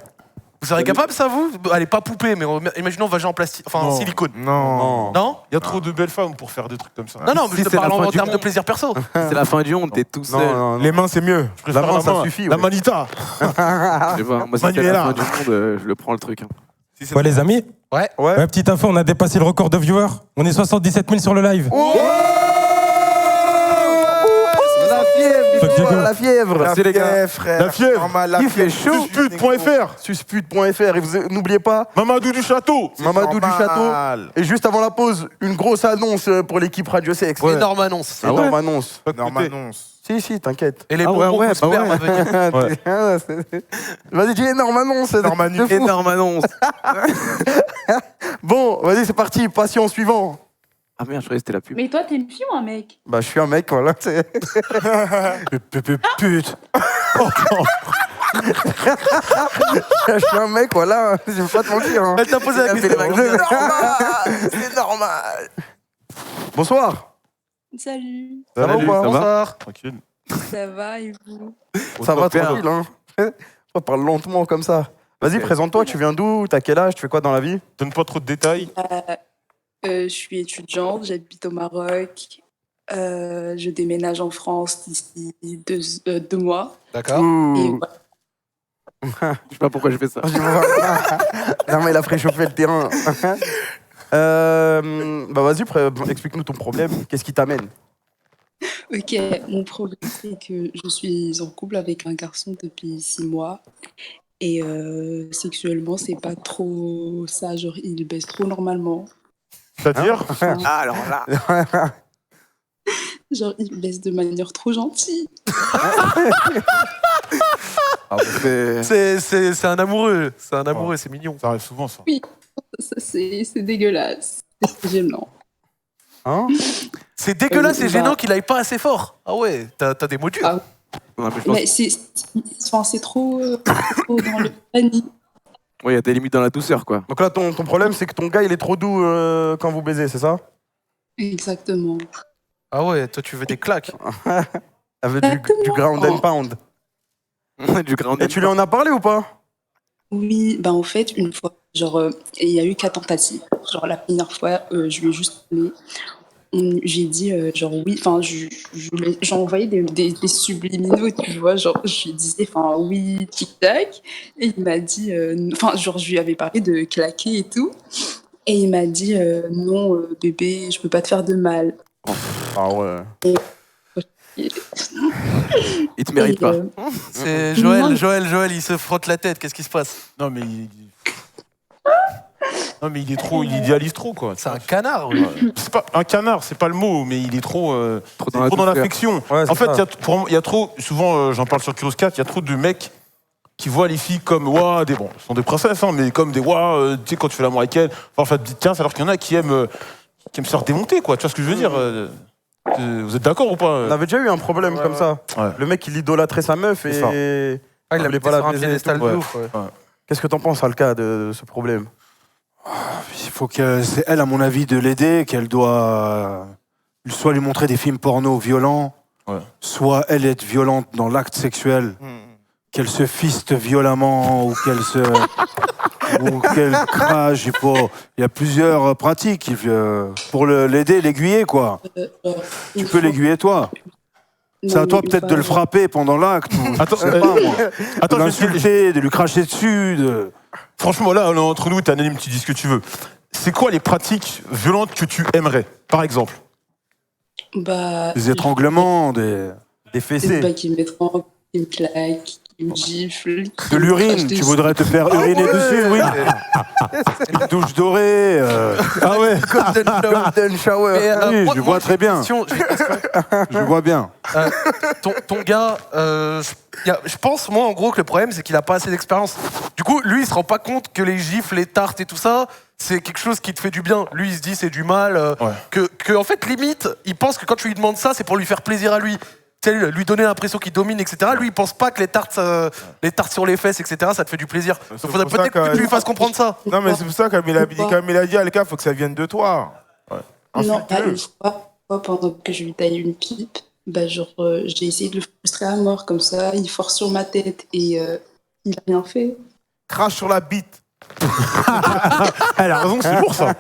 Vous serez capable ça vous Allez, pas poupée, mais imaginons vagin en plastique, enfin en Non. silicone. Non. Non Il y a trop de belles femmes pour faire des trucs comme ça. Non, mais Si je te c'est la parle fin en du termes de monde. plaisir perso. C'est la fin du monde, t'es tout seul. Non. Les mains, c'est mieux. Je préfère La main, ça suffit, La ouais. manita. Je sais pas, moi, si c'est Manuela. la fin du monde, je le prends le truc. Hein. Ouais, les amis. Ouais. Ouais, petite info, on a dépassé le record de viewers. On est 77 000 sur le live. La fièvre, Fuck Diego. la fièvre. La Merci, les gars. fièvre, frère. La fièvre. Normal, la Il fait fièvre. chaud. Suspute.fr. Suspute.fr. Et n'oubliez pas, Mamadou du Château. Mamadou du Château. Normal. Et juste avant la pause, une grosse annonce pour l'équipe Radio Sex. Énorme annonce. Énorme annonce. Normal, annonce. Si, t'inquiète. Et les Ah ouais, bonbons ouais, qu'on se bah perd ouais. à venir. Ouais. Vas-y, dis énorme annonce. Énorme annonce. Énorme annonce. Bon, vas-y, c'est parti. Patient suivant. Ah merde, je croyais que c'était la pub. Mais toi, t'es une fille ou un mec? Bah, je suis un mec, voilà. Pute. Je suis un mec, voilà. Je vais pas te mentir. Hein. Elle t'a posé la question. C'est normal. Bonsoir. Salut, Ça va ou pas Bonsoir. Tranquille. ça va et vous? Ça va Père. tranquille, hein. On parle lentement comme ça. Vas-y, Ok. présente-toi, tu viens d'où? T'as quel âge? Tu fais quoi dans la vie? Donne pas trop de détails. Je suis étudiante, j'habite au Maroc. Je déménage en France d'ici 2 mois. D'accord. Et Ouh. voilà. Je sais pas pourquoi je fais ça. Non, mais il a préchauffé le terrain. Bah vas-y, explique-nous ton problème. Qu'est-ce qui t'amène? Ok, mon problème c'est que je suis en couple avec un garçon depuis 6 mois. Et sexuellement, c'est pas trop ça. Genre, il baisse trop normalement. C'est-à-dire Ah, alors là. Genre, il baisse de manière trop gentille. C'est un amoureux. C'est un amoureux, c'est mignon. Ça arrive souvent, ça. Ça, c'est dégueulasse. C'est gênant. Hein? C'est dégueulasse et bah- gênant qu'il aille pas assez fort. Ah ouais, t'as des mots durs. Ah. Non, mais je pense... Mais c'est trop dans le panier. Ouais, il y a des limites dans la douceur, quoi. Donc là, ton problème, c'est que ton gars, il est trop doux quand vous baisez, c'est ça? Exactement. Ah ouais, toi tu veux des claques. Avec du ground and pound. Du ground Et tu lui en as parlé ou pas? Oui, bah en fait, une fois, genre, il y a eu 4 tentatives. Genre, la première fois, je lui ai juste parlé. J'ai dit, genre, oui, enfin, j'ai envoyé des subliminaux, tu vois, genre, je lui disais, enfin, oui, tic-tac. Et il m'a dit, enfin, genre, je lui avais parlé de claquer et tout. Et il m'a dit, non, bébé, je peux pas te faire de mal. Ah ouais. Et, Il te mérite et, pas. C'est Non. Joël, il se frotte la tête. Qu'est-ce qui se passe? Non, mais non, mais il est trop, il idéalise trop, quoi. C'est un canard. Oui. C'est pas un canard, c'est pas le mot, mais il est trop, Trop trop dans l'affection. Ouais, c'est En fait, ça. il y a trop, souvent, j'en parle sur Curious Cat, il y a trop de mecs qui voient les filles comme, bon, ce sont des princesses, hein, mais comme des, tu sais, quand tu fais l'amour avec elles, enfin, en fait, alors qu'il y en a qui aiment se faire démonter, quoi. Tu vois ce que je veux dire vous êtes d'accord ou pas On avait déjà eu un problème comme ça. Ouais. Le mec, il idolâtrait sa meuf C'est ça. et Ah, il a voulait mis pas sur la un baiser et piédestal tout. de ouf. Ouais. Qu'est-ce que t'en penses, Alka, de ce problème? Il faut que c'est elle, à mon avis, de l'aider, qu'elle doit soit lui montrer des films porno violents, soit elle être violente dans l'acte sexuel, qu'elle se fiste violemment ou qu'elle se ou qu'elle crache. Il y a plusieurs pratiques pour l'aider, l'aiguiller, quoi. Tu peux l'aiguiller, toi. Non, C'est à toi mais peut-être de le frapper pendant l'acte. Attends, Je sais pas, moi. Attends, De l'insulter, de lui cracher dessus. Franchement, là, entre nous, t'es anonyme, tu dis ce que tu veux. C'est quoi les pratiques violentes que tu aimerais, par exemple? Bah, Des étranglements, des fessées. Bah, qui me mettront, qui me claque, qui me gifle. de l'urine. Tu voudrais te faire uriner dessus, oui. Une douche dorée. Ah ouais, Golden Shower. Mais, Oui, moi- je moi, vois j'ai très une bien. question, j'ai une question. Je vois bien. Ton gars, je pense, moi, en gros, que le problème, c'est qu'il a pas assez d'expérience. Du coup, lui, il se rend pas compte que les gifles, les tartes et tout ça, c'est quelque chose qui te fait du bien. Lui, il se dit, c'est du mal. Que, en fait, limite, il pense que quand tu lui demandes ça, c'est pour lui faire plaisir à lui. Tu sais, lui donner l'impression qu'il domine, etc. Lui, il pense pas que les tartes sur les fesses, etc., ça te fait du plaisir. Donc, faudrait pour ça peut-être que tu lui fasses comprendre ça. Non, mais c'est pour ça, comme il a dit, Alka, faut que ça vienne de toi. Non, pas une fois, pendant que je lui taille une pipe, bah, genre, j'ai essayé de le frustrer à mort, comme ça, il force sur ma tête et il a rien fait. Crache sur la bite. Elle a raison, c'est pour ça.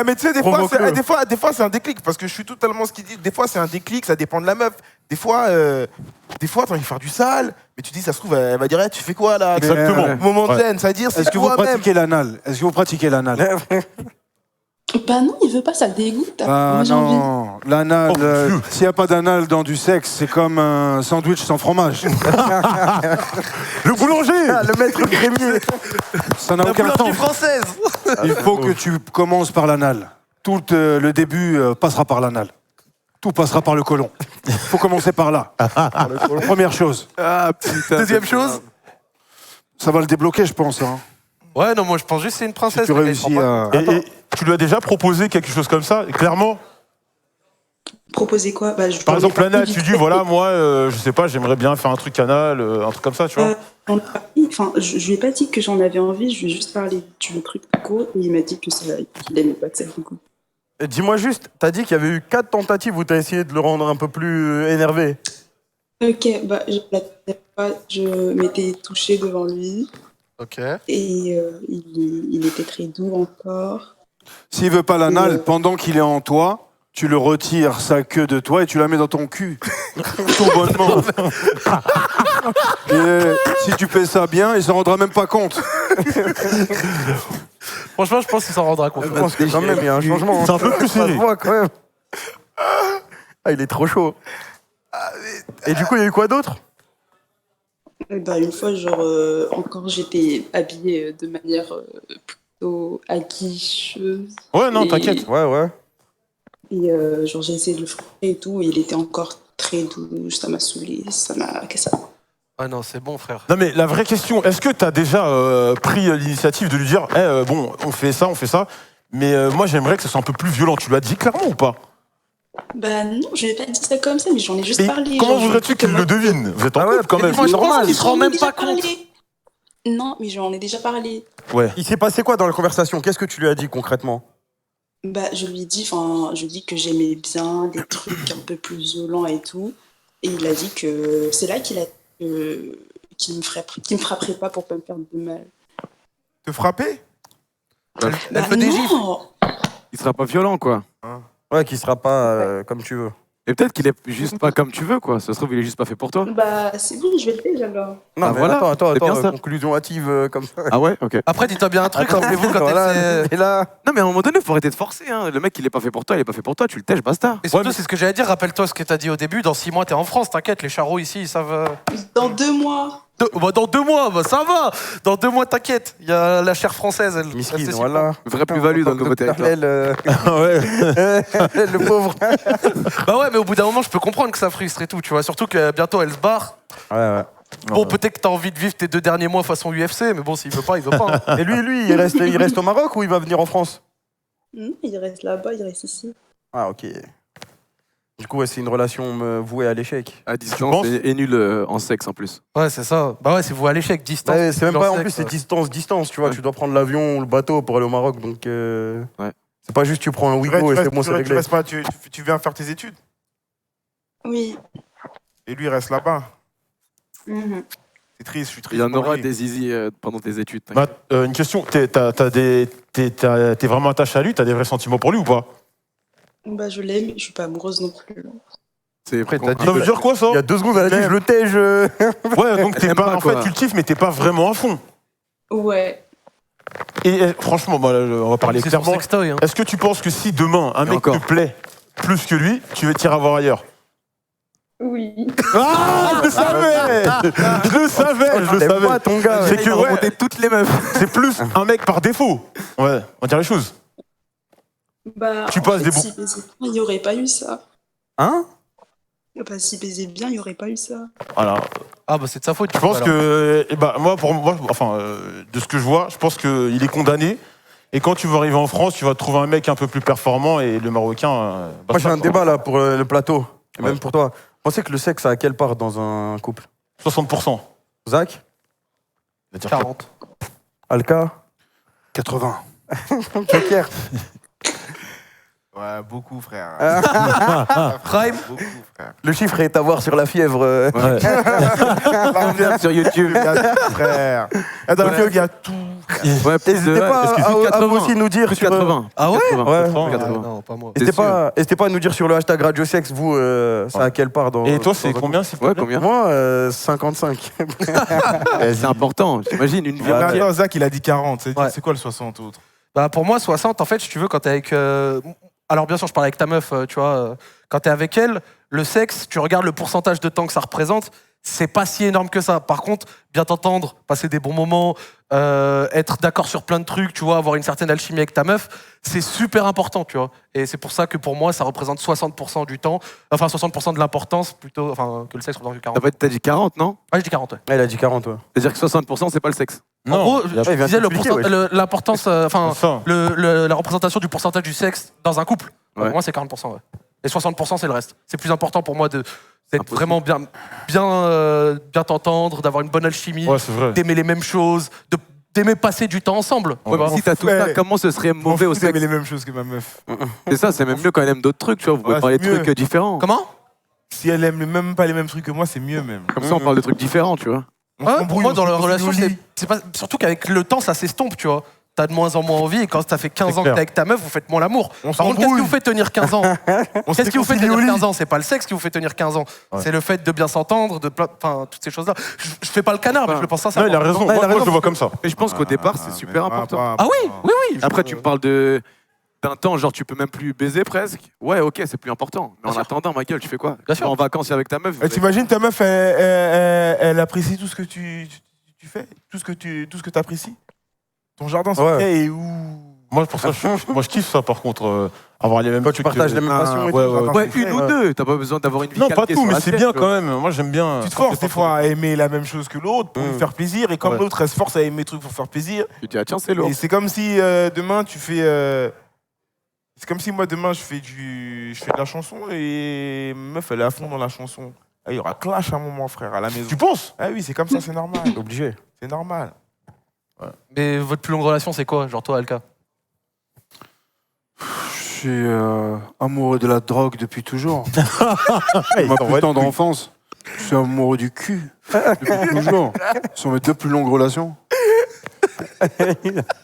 Mais tu sais, des fois c'est un déclic, parce que je suis totalement ce qu'il dit. Des fois, c'est un déclic, ça dépend de la meuf. Des fois, t'as envie de faire du sale, mais tu dis, ça se trouve, elle va dire, tu fais quoi là? Exactement. Moment de zen, c'est-à-dire, Est-ce que vous pratiquez l'anal? Est-ce que vous pratiquez l'anal? Bah non, il veut pas, ça le dégoûte. Ah Moi, j'ai envie. non, l'anal, Oh, mon Dieu. s'il n'y a pas d'anal dans du sexe, c'est comme un sandwich sans fromage. Le boulanger. Le maître grémier. Ça n'a La aucun boulangerie sens. française. Il faut que tu commences par l'anal. Tout le début passera par l'anal. Tout passera par le côlon. Il faut commencer par là. Première chose. Deuxième chose. Ça va le débloquer, je pense. Hein. Ouais, non, moi, je pense juste que c'est une princesse. Si tu mais elle réussis prend pas. à... Et tu lui as déjà proposé quelque chose comme ça, clairement? Proposer quoi? Bah, je Par j'en ai exemple, pas Lana, envie. tu dis, voilà, moi, je sais pas, j'aimerais bien faire un truc anal, un truc comme ça, tu vois. J'en ai pas envie. Enfin, je lui ai pas dit que j'en avais envie, je lui ai juste parlé du truc go et il m'a dit que qu'il aimait pas que ça du coup. Dis-moi juste, t'as dit qu'il y avait eu 4 tentatives où t'as essayé de le rendre un peu plus énervé. Ok, bah la dernière fois, je m'étais touchée devant lui Ok. et il était très doux encore. S'il veut pas l'anal, pendant qu'il est en toi, tu le retires sa queue de toi et tu la mets dans ton cul. Tout bonnement. Et si tu fais ça bien, il s'en rendra même pas compte. Franchement, je pense qu'il s'en rendra compte. Je pense que quand même, il y a un changement. C'est un peu plus Ça se serré. voit quand même. Ah, il est trop chaud. Et du coup, il y a eu quoi d'autre? Bah, une fois, genre, encore j'étais habillée de manière plutôt aguicheuse. Ouais, non, Et- t'inquiète. Ouais. Et genre, j'ai essayé de le frapper et tout, et il était encore très doux, ça m'a saoulé, ça m'a cassé. Ah non, c'est bon, frère. Non, mais la vraie question, est-ce que t'as déjà pris l'initiative de lui dire, bon, on fait ça, mais moi j'aimerais que ça soit un peu plus violent. Tu lui as dit clairement ou pas? Bah non, je lui ai pas dit ça comme ça, mais j'en ai juste Et parlé. comment genre, je voudrais-tu lui ai dit qu'il que le devine? Vous êtes en couple quand même. Moi, je pense normal. qu'il se rend j'en ai même déjà pas compte. parlé. Non, mais j'en ai déjà parlé. Ouais. Il s'est passé quoi dans la conversation? Qu'est-ce que tu lui as dit concrètement? Bah, je lui ai dit que j'aimais bien des trucs un peu plus violents et tout. Et il a dit que c'est là qu'il me frapperait pas pour pas me faire de mal. Te frapper? Elle veut des gifs. Il sera pas violent, quoi. Ouais, qui sera pas comme tu veux. Et peut-être qu'il est juste pas comme tu veux, quoi. Ça se trouve, il est juste pas fait pour toi. Bah, c'est bon, je vais le faire alors. Non, Ah, mais voilà, attends, c'est bien ça. conclusion hâtive comme ça. Ah ouais, ok. Après, dis-toi bien un truc, rappelez-vous quand Voilà, elle et là, Non, mais à un moment donné, faut arrêter de forcer. Hein. Le mec, il est pas fait pour toi, il est pas fait pour toi. Tu le tèches, basta. Et surtout, c'est ce que j'allais dire. Rappelle-toi ce que t'as dit au début. Dans 6 mois, t'es en France. T'inquiète, les charros ici, ils savent. Dans 2 mois. Dans 2 mois, bah, ça va. Dans 2 mois, t'inquiète. Il y a la chair française. Elle miskin, elle voilà. Vraie plus-value dans le nouveau territoire. Le pauvre. Bah ouais, mais au bout d'un moment, je peux comprendre que ça frustre et tout. Tu vois, surtout que bientôt, elle se barre. Ouais. Bon, peut-être que t'as envie de vivre tes 2 derniers mois façon UFC, mais bon, s'il veut pas, il veut pas. Hein. Et lui, il reste au Maroc ou il va venir en France? Il reste là-bas, il reste ici. Ah, ok. Du coup, ouais, c'est une relation vouée à l'échec. À distance et nul en sexe en plus. Ouais, c'est ça. Bah ouais, c'est vous à l'échec, distance. Ouais, c'est même pas en plus, sexe, c'est distance, tu vois. Tu dois prendre l'avion ou le bateau pour aller au Maroc, donc. Ouais. C'est pas juste tu prends un Wigo et c'est bon, c'est Tu réglé. restes pas, tu viens faire tes études. Oui. Et lui, il reste là-bas. Mhm. C'est triste, je suis triste. Il y en pour aura lui. des zizi pendant tes études. Bah, une question, t'es vraiment attaché à lui, t'as des vrais sentiments pour lui ou pas? Bah, je l'aime, je suis pas amoureuse non plus. C'est Après, t'as dit. Ça veut dire quoi ça? Il y a 2 secondes, elle a dit je le tège. Ouais, donc t'es Aime pas, pas, en fait, quoi. tu le kiffes, mais t'es pas vraiment à fond. Ouais. Et franchement, moi, là, on va parler C'est son clairement. sextoy. Hein. Est-ce que tu penses que si demain un Et mec encore. te plaît plus que lui, tu veux tirer à voir ailleurs? Oui. Ah, je le savais! Je le T'aimes savais! pas ton gars. C'est que ouais, remonter toutes les meufs. c'est plus un mec par défaut. Ouais, on va dire les choses. Bah, Tu en passes fait, des bons- si baisait bien, il n'y aurait pas eu ça. Hein? Bah, si baisait bien, il n'y aurait pas eu ça. Voilà. Ah bah c'est de sa faute. Je pense que, pour moi, enfin, de ce que je vois, je pense qu'il est condamné. Et quand tu vas arriver en France, tu vas trouver un mec un peu plus performant et le Marocain. Moi, j'ai un débat là pour le plateau, et Ouais. même pour toi. Vous pensez que le sexe a à quelle part dans un couple? 60%. Zach? On va dire 40. Alka? 80. Joker? Ouais, beaucoup, frère. Prime. Beaucoup, frère. Le chiffre est à voir sur la fièvre. Sur YouTube. Il y a tout, frère. Et dans le film, il y a tout. Ouais, plus N'hésitez de- pas à vous aussi nous dire Plus sur... 80. Ah ouais? 80, Ouais. 80, Ouais. 80. Non, pas moi. N'hésitez pas à nous dire sur le hashtag RadioSex, vous, ça a à quelle part dans... Et toi, c'est dans- combien, s'il te Ouais, plaît? combien? Moi, 55. C'est important. T'imagines une vie Mais entière. attends, Zach, il a dit 40. Ouais. C'est quoi le 60 autres? Bah pour moi 60 en fait si tu veux quand t'es avec alors bien sûr je parle avec ta meuf tu vois quand t'es avec elle le sexe tu regardes le pourcentage de temps que ça représente c'est pas si énorme que ça. Par contre bien t'entendre passer des bons moments être d'accord sur plein de trucs tu vois avoir une certaine alchimie avec ta meuf c'est super important tu vois et c'est pour ça que pour moi ça représente 60% du temps enfin 60% de l'importance plutôt enfin que le sexe représente que 40. T'as dit 40, non? Ah je dis 40 ouais. Elle a dit 40, ouais. C'est-à-dire que 60%, c'est pas le sexe. En gros, il y a- je il vient disais d'expliquer, ouais. l'importance, enfin, C'est ça. la représentation du pourcentage du sexe dans un couple. Ouais. Pour moi, c'est 40%. Ouais. Et 60%, c'est le reste. C'est plus important pour moi d'être Impossible. vraiment bien t'entendre, d'avoir une bonne alchimie, Ouais, c'est vrai. d'aimer les mêmes choses, d'aimer passer du temps ensemble. tu vois. Si t'as tout ça, comment ce serait mauvais au Vous aimez sexe? les mêmes choses que ma meuf. C'est ça, c'est même mieux quand elle aime d'autres trucs, tu vois. Vous pouvez Ouais, parler de c'est mieux. trucs différents. Comment Si elle aime même pas les mêmes trucs que moi, c'est mieux même. Comme ça, on parle de trucs différents, tu vois. On Ouais, s'embrouille, pour moi, on dans se la continue relation, au lit. c'est pas surtout qu'avec le temps, ça s'estompe, tu vois. T'as de moins en moins envie et quand t'as fait 15 ans que clair. t'es avec ta meuf, vous faites moins l'amour. On Par contre, qu'est-ce qui s'embrouille. vous fait tenir 15 ans On se Qu'est-ce qui vous fait réconcilie tenir au lit. 15 ans C'est pas le sexe qui vous fait tenir 15 ans. Ouais. C'est le fait de bien s'entendre, enfin, toutes ces choses-là. Je fais pas le canard, mais je le pense ça. Non, il a raison. Moi, je le vois comme ça. Mais je pense qu'au départ, c'est Ah, super mais pas- important. pas- Ah oui, oui, oui. Après, tu me parles d'un temps, genre tu peux même plus baiser presque. Ouais, ok, c'est plus important. Mais en sûr. attendant, ma gueule, tu fais quoi? Bien Tu vas en vacances avec ta meuf. Et t'imagines ta meuf, elle apprécie tout ce que tu fais, tout ce que tu apprécies. Ton jardin Ouais. secret et où Moi, pour ça, moi, je kiffe ça, par contre, avoir les mêmes Quand tu trucs partages que- les mêmes passions et tout. ouais, ouais. Ouais, une ou deux. T'as pas besoin d'avoir une vie Non, pas calquée tout, sur mais la c'est tête, bien tu quand vois. même. Moi, j'aime bien. tu te forces des fois à aimer la même chose que l'autre pour lui faire plaisir, et comme Ouais. l'autre elle se force à aimer des trucs pour faire plaisir. Tu te dis, ah tiens, c'est lourd. Et c'est comme si demain tu fais. C'est comme si moi demain je fais de la chanson et ma meuf elle est à fond dans la chanson. Ah, il y aura clash à un moment, frère, à la maison. Tu penses? Ah oui, c'est comme ça, c'est normal. Obligé. C'est normal. Mais votre plus longue relation, c'est quoi? Genre toi, Alka? Je suis amoureux de la drogue depuis toujours. Ma putain d'enfance. Je suis amoureux du cul depuis toujours. Ce sont mes 2 plus longues relations.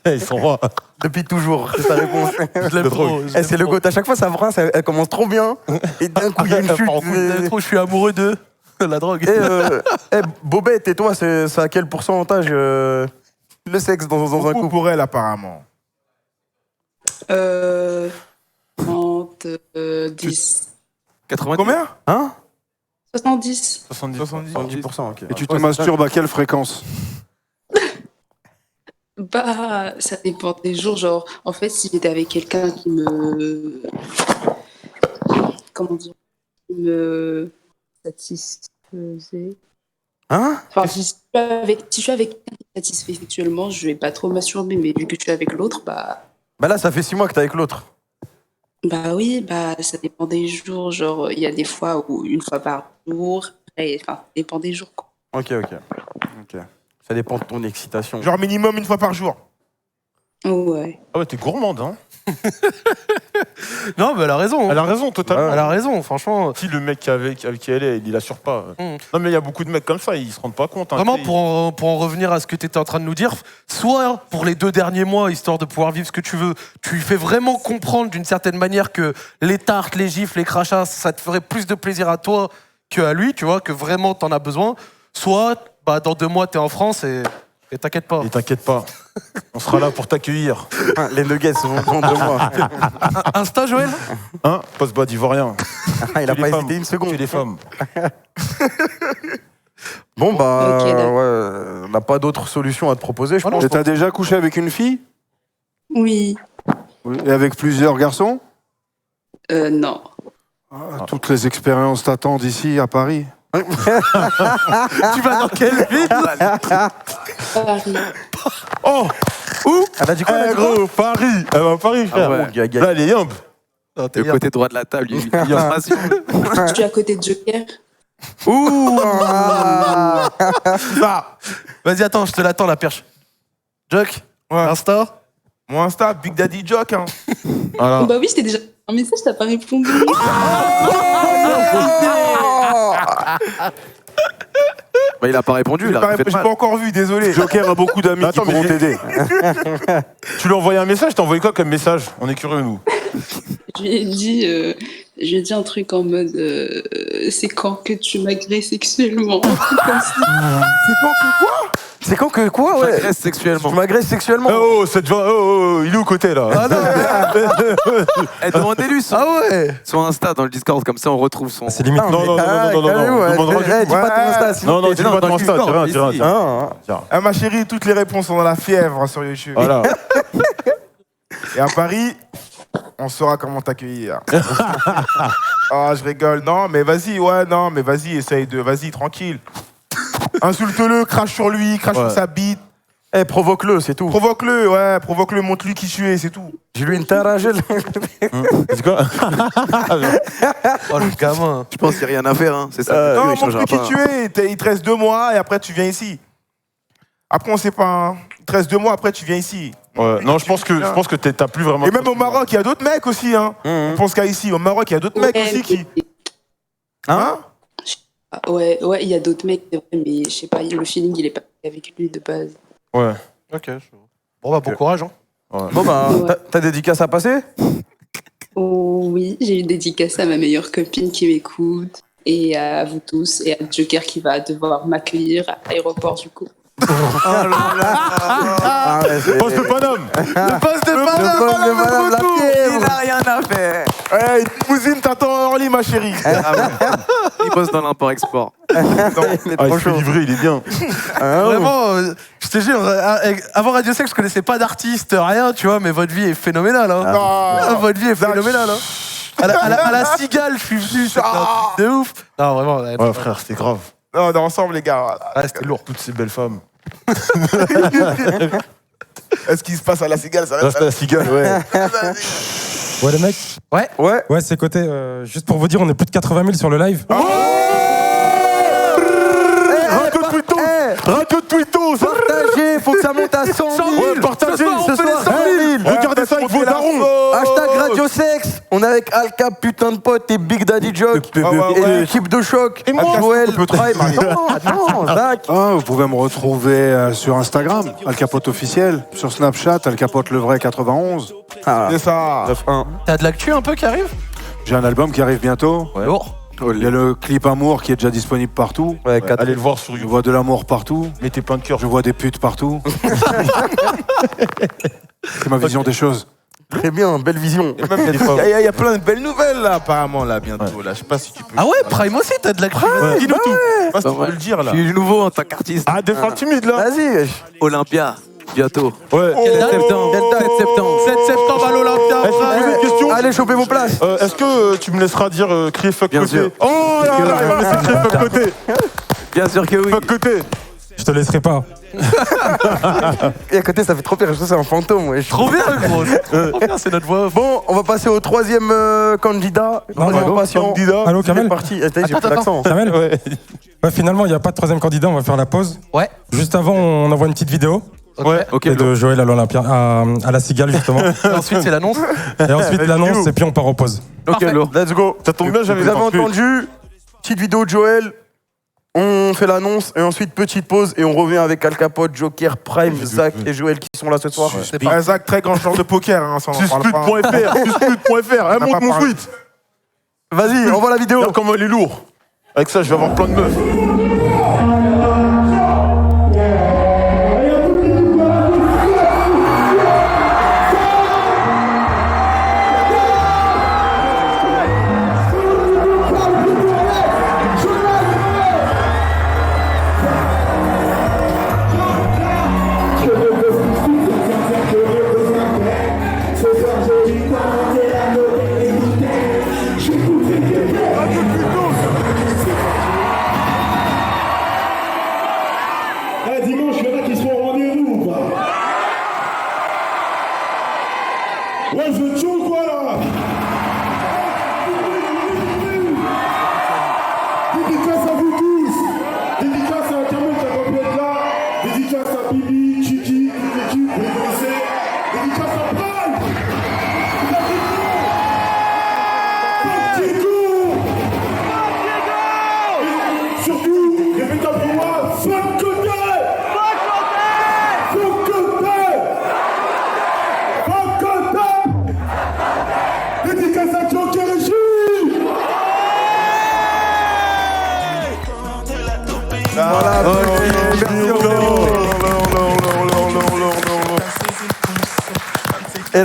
Ils sont rois. Depuis toujours, c'est sa réponse. Je l'aime trop. C'est le goût. À chaque fois, sa phrase, elle commence trop bien. Et d'un coup, il y a une chute. Je suis amoureux de la drogue. Bobette, et toi, c'est à quel pourcentage le sexe dans un couple? Pour elle, apparemment. 10. 90. Combien? Hein? 70. 70%, ok. Et tu te masturbes à quelle fréquence? Bah, ça dépend des jours. Genre, en fait, si j'étais avec quelqu'un qui me. Comment dire? Qui me satisfaisait. Hein? Enfin, si je suis avec quelqu'un qui me satisfait sexuellement, je vais pas trop masturber, mais vu que tu es avec l'autre, bah. Bah là, ça fait 6 mois que t'es avec l'autre. Bah oui, bah ça dépend des jours. Genre, il y a des fois où une fois par jour. Enfin, ça dépend des jours, quoi. Ok. Ça dépend de ton excitation. Genre minimum une fois par jour. Ouais. Ah ouais, t'es gourmande, hein. Non, mais elle a raison. Elle a raison, totalement. Elle a raison, franchement. Si le mec avec qui elle est, il assure pas. Non, mais il y a beaucoup de mecs comme ça, ils se rendent pas compte. Hein. Vraiment, pour en revenir à ce que tu étais en train de nous dire, soit pour les 2 derniers mois, histoire de pouvoir vivre ce que tu veux, tu lui fais vraiment comprendre d'une certaine manière que les tartes, les gifles, les crachats, ça te ferait plus de plaisir à toi qu'à lui, tu vois, que vraiment t'en as besoin. Soit, bah, dans 2 mois, t'es en France et t'inquiète pas. Et t'inquiète pas, on sera là pour t'accueillir. Les nuggets vont de moi. Insta, Joël? Hein? Post-bas d'ivoirien. Il a pas hésité une seconde. Tu les femmes. Bon, bah, Ok, d'accord. ouais, on n'a pas d'autre solution à te proposer, je pense. Et t'as déjà couché avec une fille? Oui. Et avec plusieurs garçons? Non. Toutes les expériences t'attendent ici, à Paris. Tu vas dans quelle ville? Paris. Oh! Où? Elle a dit quoi, elle a dit gros, Paris! Elle va à Paris, frère. ouais. Là, elle est yambe. Le côté droit de la table, il y a une illustration. Je suis à côté de Joker. Ouh! Ça. Vas-y, attends, je te l'attends, la perche. Jock, Insta? Mon Insta, Big Daddy Jock. Hein. Voilà. Bah oui, je t'ai déjà un message, t'as pas répondu. Bah, il a pas répondu, il a fait J'ai pas encore vu, désolé. Joker a beaucoup d'amis qui Attends, mais pourront t'aider. Tu lui as envoyé un message? T'as envoyé quoi comme message? On est curieux, nous. Je lui ai dit un truc en mode c'est quand que tu m'agresses sexuellement. Un truc comme ça. C'est quand que quoi, ouais? M'agresse sexuellement. Tu m'agresses sexuellement. Oh, cette voix, il est où côté là? Ah non, Demandez-lui son Insta dans le Discord, comme ça on retrouve son. C'est limite. Non, demandera Dis pas ton Insta, sinon. non, dis pas ton Insta, tiens. Ah, ma chérie, toutes les réponses sont dans la fièvre sur YouTube. Voilà. Et à Paris, on saura comment t'accueillir. Ah, je rigole. Non, mais vas-y, essaye de. Vas-y, tranquille. Insulte-le, crache sur lui, crache sur sa bite. Provoque-le, c'est tout. Provoque-le, montre-lui qui tu es, c'est tout. J'ai lu une taragelle. C'est quoi? Oh, le gamin. Je pense qu'il n'y a rien à faire, hein. C'est ça. Non, il changera montre-lui qui pas. tu es. Il te reste 2 mois et après tu viens ici. Après, on sait pas. Hein. Il te reste 2 mois, après tu viens ici. Ouais, non, je pense que t'as plus vraiment. Et même au Maroc, il y a d'autres mecs aussi. Hein. On pense qu'à ici. Au Maroc, il y a d'autres mecs aussi qui. Hein? Ouais, il y a d'autres mecs, c'est vrai, mais je sais pas, le feeling il est pas avec lui de base. Ouais. Ok. Bon, bah, bon courage. Hein. Ouais. Bon, bah, Ouais. t'as dédicace à passer? Oh oui, j'ai une dédicace à ma meilleure copine qui m'écoute, et à vous tous, et à Joker qui va devoir m'accueillir à l'aéroport du coup. Poste de Paname! Le poste de Madame la fièvre. Il n'a rien à faire. Hey, cousine, t'attends en Orly, ma chérie. Il bosse dans l'import-export. Ah, il se fait livrer, il est bien. Vraiment, je te jure, avant Radio Sex, je connaissais pas d'artiste, rien, tu vois, mais votre vie est phénoménale. Hein. Votre vie est phénoménale. Hein. À la cigale, je suis venu, c'est un truc de ouf. Non, vraiment. Ouais, frère, c'était grave. Non, on est ensemble, les gars. Ah, c'était lourd. Toutes ces belles femmes. Est-ce qu'il se passe à la cigale? Ça Reste à la cigale, ouais. Ouais, les mecs. Ouais. Ouais, c'est côté. Juste pour vous dire, on est plus de 80 000 sur le live. Radio de Twito, ça. Partagez, faut que ça monte à 100 000. Ouais, partagez, Ce soir, 100 000. Regardez ça avec vos darons. Hashtag Radio Sex. On a avec Alka, putain de pote, et Big Daddy Joke. Et l'équipe de choc. Et moi, Joël, Attends, Zach. Vous pouvez me retrouver sur Instagram, Al Capote officiel, sur Snapchat, Al Capote le vrai 91. C'est ça. 9-1. T'as de l'actu un peu qui arrive? J'ai un album qui arrive bientôt. Lourd. Il y a le clip Amour qui est déjà disponible partout. Allez le voir sur Je YouTube. vois de l'amour partout. Mettez plein de cœur. Je vois des putes partout. C'est ma vision des choses. Très bien, belle vision. Il y a plein de belles nouvelles là, apparemment, là, bientôt. Là. Je sais pas si tu peux. Ah ouais, Prime aussi, t'as de l'actu. Dis-nous tout. Je sais pas si tu peux le dire là. Je suis nouveau en tant qu'artiste. Ah, des fins timides là. Vas-y. Olympia, bientôt. Ouais. 7 septembre. 7 septembre. 7 septembre à l'Olympia. Est-ce que vous avez une question? Allez, chopez vos places. Est-ce que tu me laisseras dire crier fuck Bien côté? sûr. Oh là là, il va me laisser crier fuck côté. Bien sûr que oui. Fuck côté. Je te laisserai pas. Et à côté, ça fait trop pire. Je trouve que c'est un fantôme. Ouais. Trop bien, gros. Trop bien, c'est notre voix. Bon, on va passer au troisième candidat. allô, Candidat. Allô, Kamel. C'est parti. J'ai Attends, plus l'accent. Kamel Ouais, finalement, il n'y a pas de troisième candidat, on va faire la pause. Ouais. Juste avant, on envoie une petite vidéo. Ouais. Ok, C'est de Joël à l'Olympia, à la Cigale, justement. Et ensuite, c'est l'annonce. Et ensuite, l'annonce, et puis on part en pause. ok, lourd. Let's go. Ça tombe bien, j'avais Vous avez pas pu. entendu? Petite vidéo de Joël. On fait l'annonce et ensuite petite pause et on revient avec Al Capote, Joker, Prime, Zach et Joël qui sont là ce soir. C'est pas. Zach, très grand joueur de poker. Hein, ça, on en parle pas. Suspute.fr. pas Montre mon parlé. tweet. Vas-y, envoie la vidéo. Regarde comment il est lourd. Avec ça, je vais avoir plein de meufs. Dimanche, il y en a qui seront au rendez-vous ou pas? Ouais, je veux tout quoi là? Dédicace à vous tous. Dédicace à Kamel qui a compris être là. Dédicace à Bibi, Chiki, toute l'équipe, vous les connaissez. Dédicace à Prime. Surtout, répétez pour moi, fuck côté! Dédicace à Joker et Gilles. Voilà, et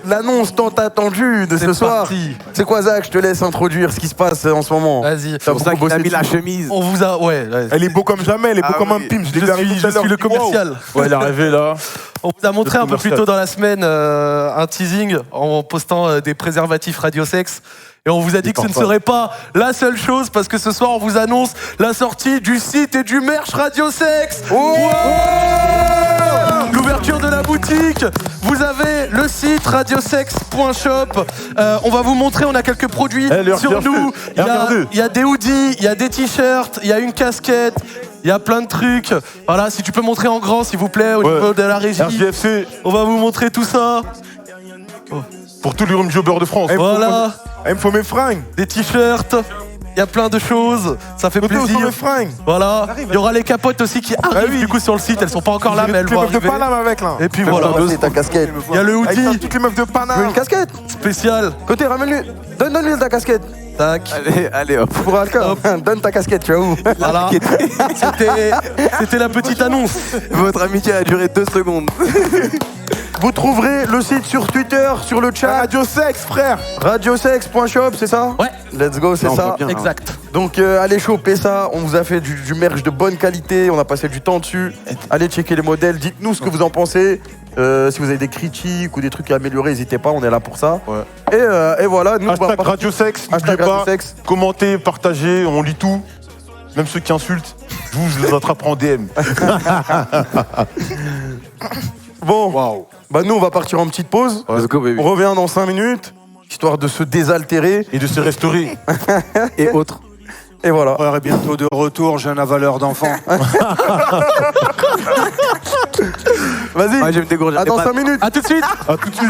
l'annonce tant attendue de ce soir. C'est quoi Zach? Je te laisse introduire ce qui se passe en ce moment. Vas-y. C'est pour ça qu'il a mis la chemise. On vous a. Ouais. Elle est beau comme jamais, elle est beau comme un pim. Je suis le commercial. Ouais, il est arrivé là. On vous a montré un peu plus tôt dans la semaine un teasing en postant des préservatifs radiosex. Et on vous a dit que ce ne serait pas la seule chose parce que ce soir on vous annonce la sortie du site et du merch Radiosex. L'ouverture de la boutique. Vous avez le site radiosex.shop. On va vous montrer, on a quelques produits sur nous. Il y a des hoodies, il y a des t-shirts, il y a une casquette. Il y a plein de trucs. Voilà, si tu peux montrer en grand, s'il vous plaît, au niveau de la régie. RJFC. On va vous montrer tout ça. Pour tous les room jobbers de France. Voilà. Il me faut mes fringues. Des t-shirts. Il y a plein de choses. Ça fait plaisir. Mes fringues. Voilà. Il y aura les capotes aussi qui arrivent du coup sur le site. Elles sont pas encore là, mais elles les vont meufs de arriver. Paname avec là. Et puis voilà. C'est ta casquette. Il y a le hoodie. Toutes les meufs de Tu veux Paname. une casquette Spécial. Côté, ramène-lui. Donne-lui ta casquette. Tac. Allez, hop. Pour Alka. Donne ta casquette, tu vois où? Voilà. C'était la petite annonce. Votre amitié a duré 2 secondes. Vous trouverez le site sur Twitter, sur le chat. Radio Sex, frère. Radiosex.shop, c'est ça? Ouais. Let's go, c'est Non, on ça. voit bien, hein. Exact. Donc allez choper ça, on vous a fait du merch de bonne qualité, on a passé du temps dessus. Allez checker les modèles, dites-nous ce que vous en pensez. Si vous avez des critiques ou des trucs à améliorer, n'hésitez pas, on est là pour ça. Ouais. Et voilà, nous Hashtag Radiosex, n'oubliez Hashtag pas, Radiosex. commentez, partagez, on lit tout. Même ceux qui insultent, je les attraperai en DM. Bon, bah nous on va partir en petite pause. Let's go, baby. On revient dans 5 minutes, histoire de se désaltérer. Et de se restaurer. Et autres. Et voilà. Frère est bientôt de retour, jeune avaleur d'enfants. Vas-y, Ouais, je vais me dégourdir. à dans 5 minutes. À tout de suite. À tout de suite.